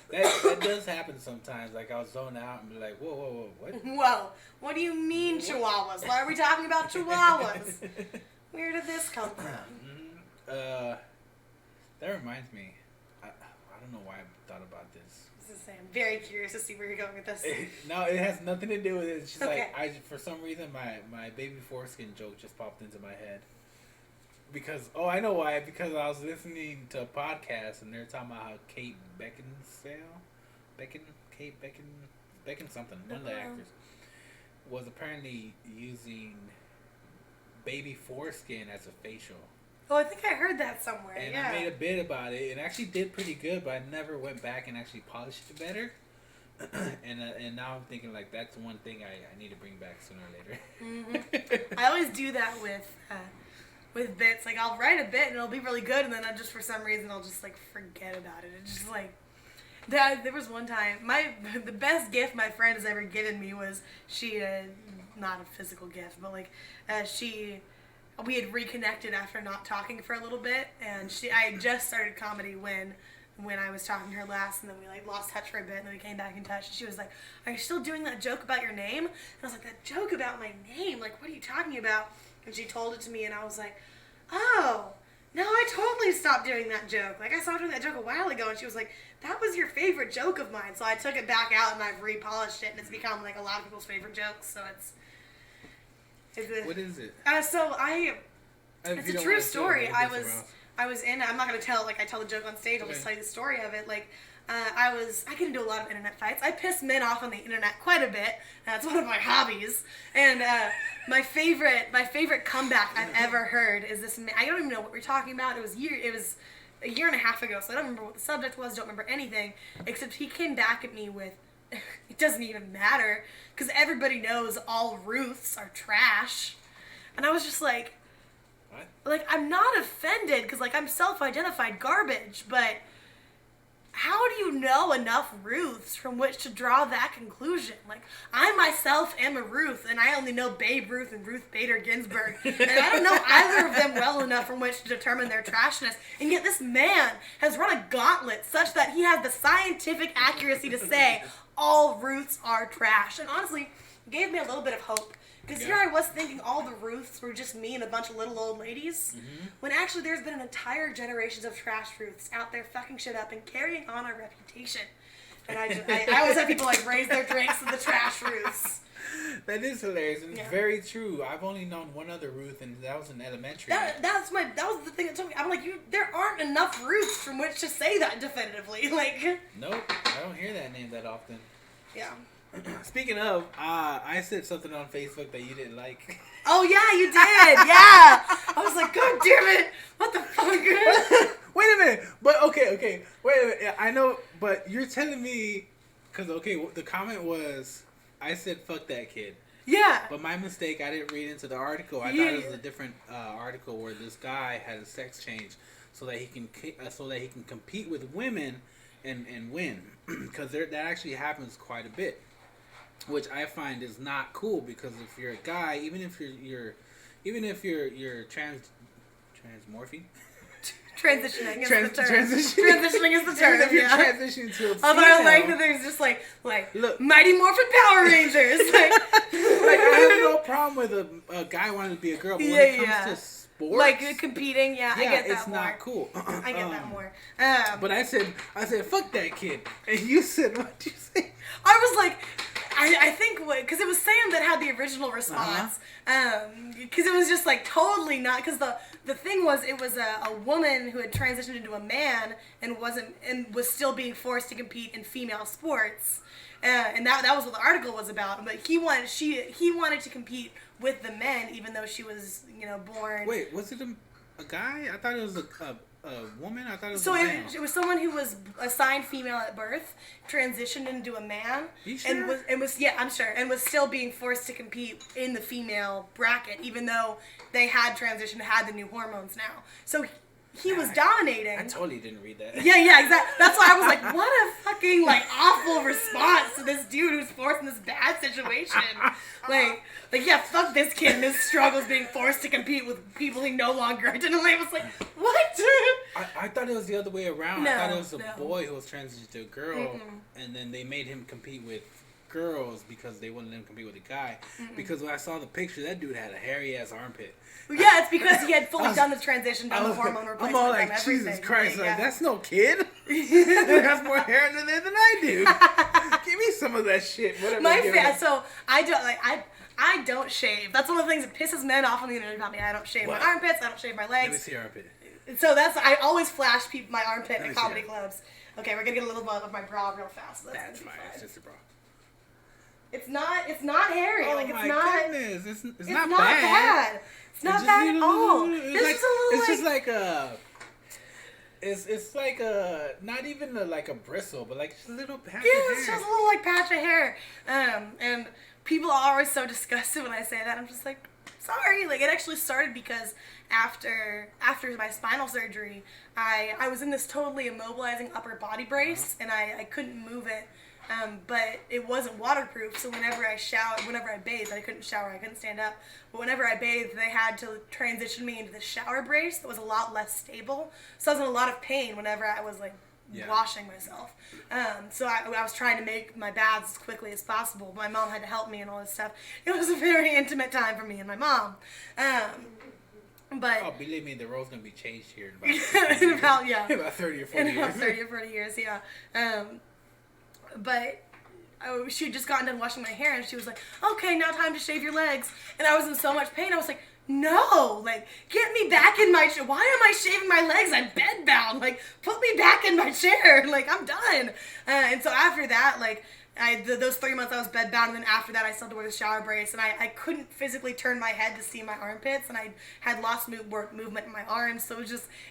That does happen sometimes. Like I'll zone out and be like, whoa, what? Whoa, what do you mean chihuahuas? Why are we talking about chihuahuas? Where did this come from? That reminds me. I don't know why I thought about this. This is say I'm very curious to see where you're going with this. No, it has nothing to do with it. It's just Okay. like, for some reason, my baby foreskin joke just popped into my head. Because, I know why. Because I was listening to a podcast and they're talking about how Kate Beckinsale, something, one of the actors, was apparently using baby foreskin as a facial. Oh, I think I heard that somewhere. And yeah. I made a bit about it. It actually did pretty good, but I never went back and actually polished it better. and now I'm thinking like that's one thing I need to bring back sooner or later. Mm-hmm. I always do that with bits. Like I'll write a bit and it'll be really good, and then I just for some reason I'll just like forget about it. It's just like there was one time the best gift my friend has ever given me was she not a physical gift, but like we had reconnected after not talking for a little bit, and I had just started comedy when I was talking to her last, and then we like lost touch for a bit, and then we came back in touch, and she was like, "Are you still doing that joke about your name?" And I was like, "That joke about my name? Like, what are you talking about?" And she told it to me, and I was like, "Oh, no, I totally stopped doing that joke. Like, I stopped doing that joke a while ago." And she was like, "That was your favorite joke of mine." So I took it back out, and I've repolished it, and it's become like a lot of people's favorite jokes, so it's what is it? It's a true story. I was in. I'm not gonna tell it like I tell the joke on stage. I'll just tell you the story of it. Like, I get into a lot of internet fights. I piss men off on the internet quite a bit. That's one of my hobbies. And my favorite comeback I've ever heard is this. I don't even know what we're talking about. It was a year and a half ago, so I don't remember what the subject was. Don't remember anything except he came back at me with, "It doesn't even matter because everybody knows all Ruths are trash," and I was just like. Like, I'm not offended because, like, I'm self-identified garbage, but how do you know enough Ruths from which to draw that conclusion? Like, I myself am a Ruth, and I only know Babe Ruth and Ruth Bader Ginsburg, and I don't know either of them well enough from which to determine their trashness, and yet this man has run a gauntlet such that he has the scientific accuracy to say all Ruths are trash, and honestly, it gave me a little bit of hope. Because here I was thinking all the Ruths were just me and a bunch of little old ladies, when actually there's been an entire generations of trash Ruths out there fucking shit up and carrying on our reputation. And I always have people like raise their drinks to the trash Ruths. That is hilarious and it's very true. I've only known one other Ruth, and that was in elementary. That was the thing that took me. I'm like, there aren't enough Ruths from which to say that definitively. Like, nope, I don't hear that name that often. Yeah. Speaking of, I said something on Facebook that you didn't like. Oh yeah, you did. Yeah. I was like, God damn it! What the fuck? Wait a minute. But okay. Wait a minute. I know, but you're telling me because the comment was I said fuck that kid. Yeah. But my mistake, I didn't read into the article. I thought it was a different article where this guy had a sex change so that he can compete with women and win, because that actually happens quite a bit. Which I find is not cool, because if you're a guy, even if you're transmorphing, transitioning is the term. Transitioning is the term. If you're transitioning to a female, although I like that there's just like look, Mighty Morphin Power Rangers. like I have no problem with a guy wanting to be a girl, but when it comes to sports, like competing, I get that it's more. not cool. I get that more. But I said fuck that kid, and you said what did you say? I was like. I think because it was Sam that had the original response, because it was just like totally not, because the thing was it was a woman who had transitioned into a man and was still being forced to compete in female sports, and that was what the article was about. But he wanted to compete with the men even though she was born. Wait, was it a guy? I thought it was a woman. I thought it was so a male. it was someone who was assigned female at birth, transitioned into a man, you sure? and was I'm sure, and was still being forced to compete in the female bracket, even though they had transitioned, had the new hormones now. So he was dominating. I totally didn't read that. Yeah, exactly. That's why I was like, what a fucking awful response to this dude who's forced in this bad situation. Like yeah, fuck this kid and his struggles being forced to compete with people he no longer identified. I was like, what? I thought it was the other way around. No, I thought it was a boy who was transitioned to a girl, and then they made him compete with girls because they wouldn't let him compete with a guy. Because when I saw the picture, that dude had a hairy ass armpit. Well, yeah, it's because he had fully done the transition down the hormone replacement. I'm all like, everything. Jesus Christ, like, that's no kid. He has more hair than I do. Give me some of that shit. Whatever. So I don't shave. That's one of the things that pisses men off on the internet about me. I don't shave my armpits. I don't shave my legs. Let me see your armpit. So I always flash people my armpit at comedy clubs. Okay, we're gonna get a little bit of my bra real fast. So that's fine. It's just a bra. It's not hairy. Oh like it's my not. Goodness. It's not bad. bad. It's not bad at all. It's just like a. It's like a not even like a bristle, but like just a little patch of hair. Yeah, it's just a little like patch of hair. And people are always so disgusted when I say that. I'm just like, sorry. Like it actually started because after my spinal surgery, I was in this totally immobilizing upper body brace, and I couldn't move it. But it wasn't waterproof, so whenever I bathed, I couldn't shower, I couldn't stand up. But whenever I bathed, they had to transition me into the shower brace that was a lot less stable. So I was in a lot of pain whenever I was like washing myself. So I was trying to make my baths as quickly as possible. My mom had to help me and all this stuff. It was a very intimate time for me and my mom. But believe me, the role's gonna be changed here in about about 30 or 40 years. About 30 or 40 years, yeah. But she had just gotten done washing my hair, and she was like, okay, now time to shave your legs. And I was in so much pain, I was like, no, like, get me back in my chair. Why am I shaving my legs? I'm bedbound. Like, put me back in my chair. Like, I'm done. And so after that, like, those 3 months I was bedbound, and then after that I still had to wear the shower brace, and I couldn't physically turn my head to see my armpits, and I had lost movement in my arms, so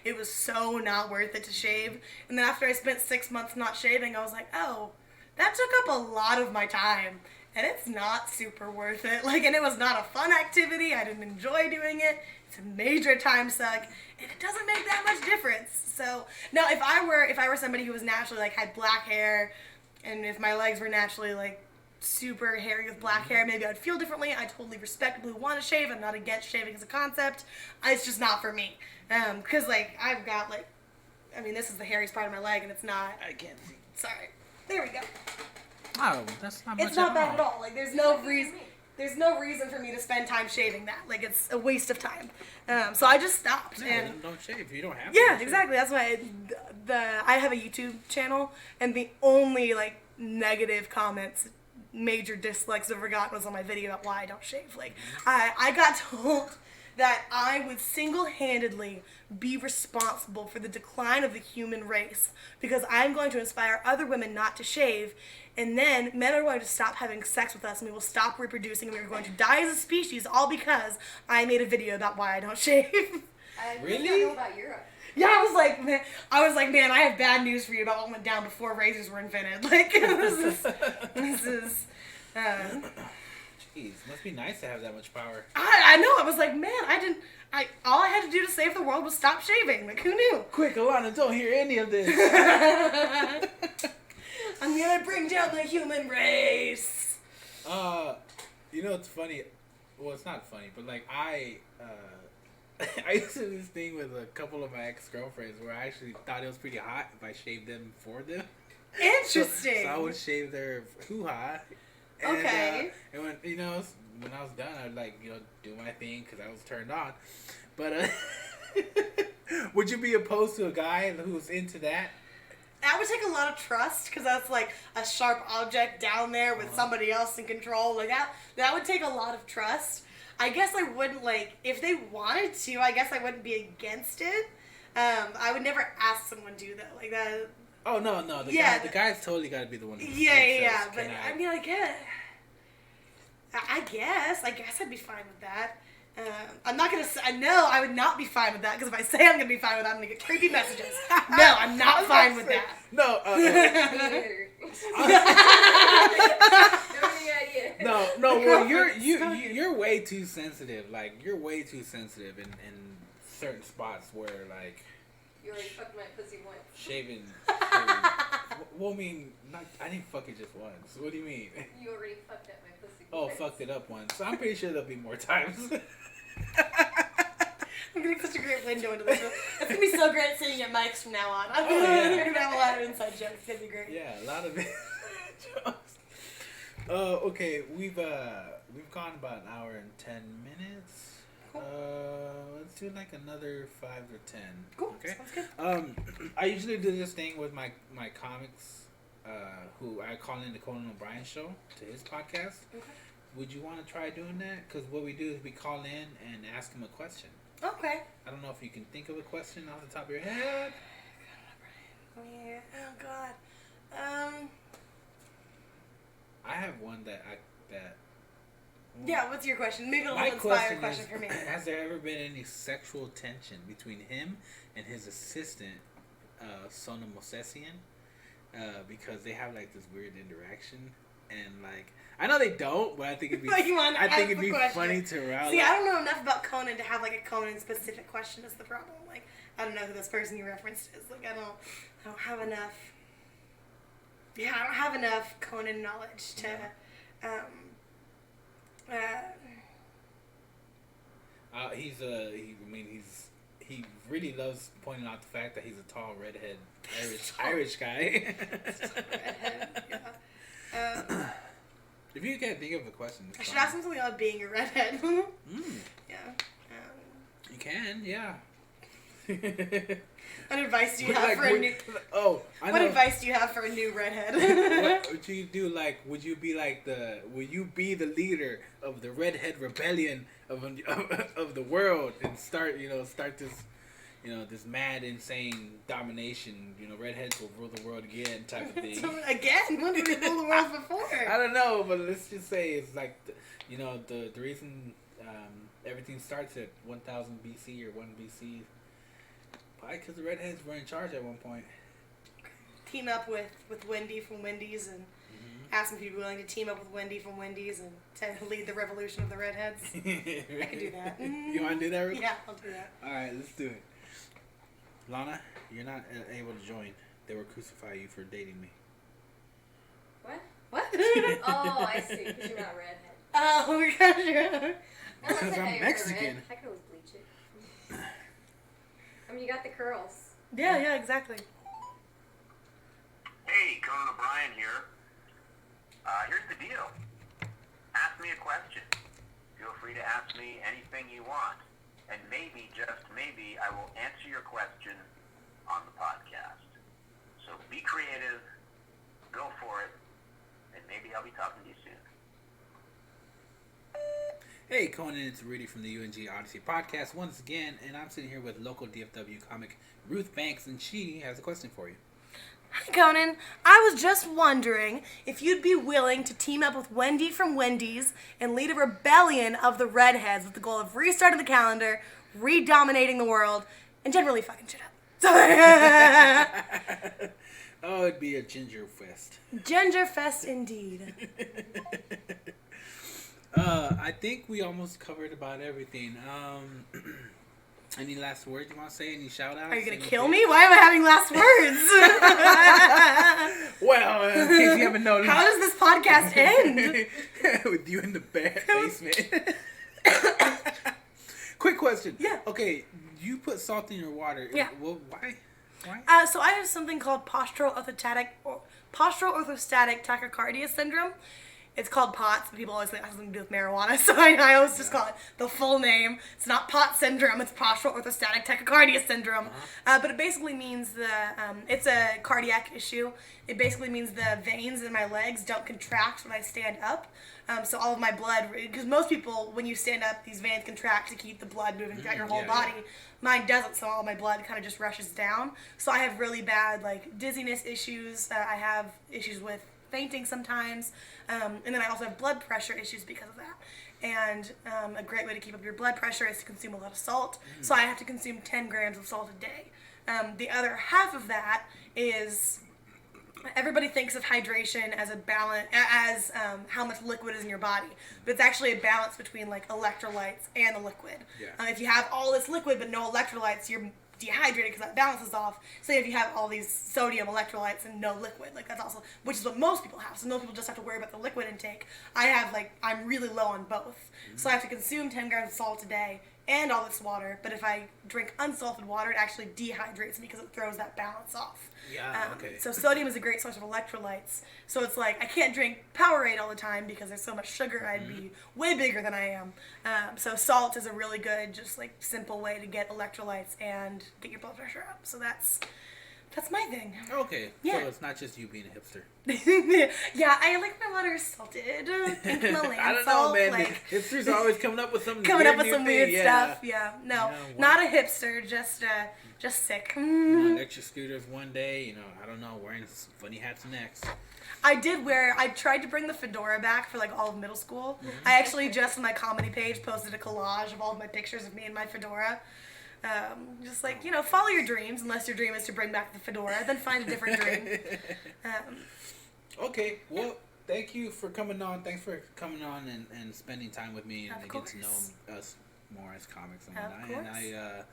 it was so not worth it to shave. And then after I spent 6 months not shaving, I was like, oh, that took up a lot of my time, and it's not super worth it. Like, and it was not a fun activity. I didn't enjoy doing it. It's a major time suck, and it doesn't make that much difference. So now, if I were somebody who was naturally like had black hair, and if my legs were naturally like super hairy with black hair, maybe I'd feel differently. I totally respectably want to shave. I'm not against shaving as a concept. It's just not for me. Because like I've got like, I mean, this is the hairiest part of my leg, and it's not. I can't see. Sorry. There we go. Oh, that's not much. It's not bad at all. Like there's no reason for me to spend time shaving that. Like it's a waste of time. So I just stopped. No, and don't shave. You don't have to. Yeah, exactly. That's why I have a YouTube channel, and the only like negative comments, major dislikes I've ever gotten was on my video about why I don't shave. Like I got told that I would single-handedly be responsible for the decline of the human race because I'm going to inspire other women not to shave, and then men are going to stop having sex with us, and we will stop reproducing, and we're going to die as a species, all because I made a video about why I don't shave. I Really? don't know about Europe. Yeah, I was like, man, I have bad news for you about what went down before razors were invented. Like, this is. Jeez, must be nice to have that much power. I know. I was like, man, all I had to do to save the world was stop shaving. Like, who knew? Quick, Alana, don't hear any of this. I'm gonna bring down the human race. You know, it's funny. Well, it's not funny, but like I used to do this thing with a couple of my ex-girlfriends where I actually thought it was pretty hot if I shaved them for them. Interesting. So I would shave their hoo-ha. Okay. And when when I was done, I'd like do my thing because I was turned on. But would you be opposed to a guy who's into that? That would take a lot of trust because that's like a sharp object down there with somebody else in control. Like that would take a lot of trust. I guess I wouldn't if they wanted to. I guess I wouldn't be against it. I would never ask someone to though. Like that. Oh no, the guy's totally got to be the one. Yeah. But I mean, I guess I'd be fine with that. I'm not gonna say no. I would not be fine with that because if I say I'm gonna be fine with that, I'm gonna get creepy messages. No, I'm not fine with that. No. No. Well, you're way too sensitive. Like you're way too sensitive in certain spots where like. You already fucked my pussy once. Shaving. Well, I mean, I didn't fuck it just once. What do you mean? You already fucked up my pussy. Oh, fucked it up once. So I'm pretty sure there'll be more times. I'm getting such a great window into this. It's gonna be so great sitting at mics from now on. I'm gonna have a lot of inside jokes. It's gonna be great. Yeah, a lot of it. Jokes. Okay, we've gone about an hour and 10 minutes. Cool. Let's do like another 5 or 10. Cool. Okay. Sounds good. I usually do this thing with my comics, who I call in the Conan O'Brien show to his podcast. Okay. Would you want to try doing that? Because what we do is we call in and ask him a question. Okay. I don't know if you can think of a question off the top of your head. Yeah. Oh God. I have one that. Yeah. What's your question? Maybe it'll My inspire a question question is, for me. has there ever been any sexual tension between him and his assistant, Sona Mosesian? Because they have like this weird interaction, and like I know they don't, but I think it'd be funny to route. See, I don't know enough about Conan to have like a Conan specific question. Is the problem? Like I don't know who this person you referenced is. Like I don't have enough. Yeah, I don't have enough Conan knowledge to. He really loves pointing out the fact that he's a tall redhead Irish guy. Redhead, yeah. If you can't think of a question, I should ask him something about being a redhead. Yeah. You can, yeah. What advice do you have for a new? What advice do you have for a new redhead? What would you do? Like, would you be the leader of the redhead rebellion of the world and start this, this mad, insane domination? Redheads will rule the world again, type of thing. So, again, when did they rule the world before? I don't know, but let's just say it's like, the reason everything starts at 1000 BC or 1 BC. Probably because the redheads were in charge at one point. Team up with Wendy from Wendy's and ask him if he'd be willing to team up with Wendy from Wendy's and to lead the revolution of the redheads. I could do that. You want to do that, Ruth? Yeah, I'll do that. All right, let's do it. Lana, you're not able to join. They will crucify you for dating me. What? What? Oh, I see. Because you're not a redhead. Oh, my gosh. Because I'm Mexican. I could always bleach it. I mean, you got the curls. Yeah, exactly. Hey, Conan O'Brien here. Here's the deal. Ask me a question. Feel free to ask me anything you want. And maybe, just maybe, I will answer your question on the podcast. So be creative, go for it, and maybe I'll be talking to you soon. Hey, Conan, it's Rudy from the UandG Odyssey podcast once again, and I'm sitting here with local DFW comic Ruth Banks, and she has a question for you. Hi, Conan. I was just wondering if you'd be willing to team up with Wendy from Wendy's and lead a rebellion of the redheads with the goal of restarting the calendar, re-dominating the world, and generally fucking shit up. Oh, it'd be a ginger fest. Ginger fest indeed. I think we almost covered about everything. Any last words you want to say? Any shout outs? Are you going to kill me? Why am I having last words? Well, in case you haven't noticed. How does this podcast end? With you in the basement. Quick question. Yeah. Okay, you put salt in your water. Yeah. Well, why? So I have something called postural orthostatic tachycardia syndrome. It's called POTS, but people always think it has something to do with marijuana, so I always just call it the full name. It's not POTS syndrome, it's postural orthostatic tachycardia syndrome. But it basically means it's a cardiac issue. It basically means the veins in my legs don't contract when I stand up. So all of my blood, because most people, when you stand up, these veins contract to keep the blood moving throughout your whole body. Mine doesn't, so all my blood kind of just rushes down. So I have really bad, dizziness issues. I have issues with fainting sometimes, and then I also have blood pressure issues because of that. And a great way to keep up your blood pressure is to consume a lot of salt. So I have to consume 10 grams of salt a day. The other half of that is, everybody thinks of hydration as a balance, as how much liquid is in your body, but it's actually a balance between electrolytes and the liquid. If you have all this liquid but no electrolytes, you're dehydrated because that balance is off. Say if you have all these sodium electrolytes and no liquid, that's also, which is what most people have. So most people just have to worry about the liquid intake. I'm really low on both. So I have to consume 10 grams of salt a day and all this water. But if I drink unsalted water, it actually dehydrates me because it throws that balance off. Yeah, okay. So sodium is a great source of electrolytes. So it's like I can't drink Powerade all the time because there's so much sugar. I'd be way bigger than I am. So salt is a really good, just like simple way to get electrolytes and get your blood pressure up. So that's my thing. Okay, Yeah. so it's not just you being a hipster. Yeah, I like my water salted. Pink Himalayan I don't know, salt, man. like, Hipsters are always coming up with some coming weird up with new some thing. weird Yeah. stuff. Yeah, no, You know, not a hipster, just sick. You know, electric scooters one day, I don't know, wearing some funny hats next. I tried to bring the fedora back for like all of middle school. I actually just on my comedy page posted a collage of all of my pictures of me and my fedora. Just like, follow your dreams, unless your dream is to bring back the fedora, then find a different dream. Okay, well, thank you for coming on. Thanks for coming on and spending time with me and getting to know us more as comics and whatnot. And I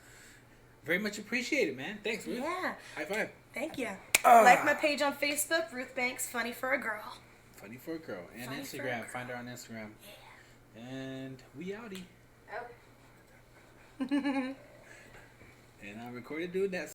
very much appreciate it, man. Thanks, Ruth. Yeah. High five. Thank you. Like my page on Facebook, Ruth Banks, Funny for a Girl. Funny for a girl. And Funny for a Instagram. girl. Find her on Instagram. Yeah. And we outie. Oh. And I recorded doing that.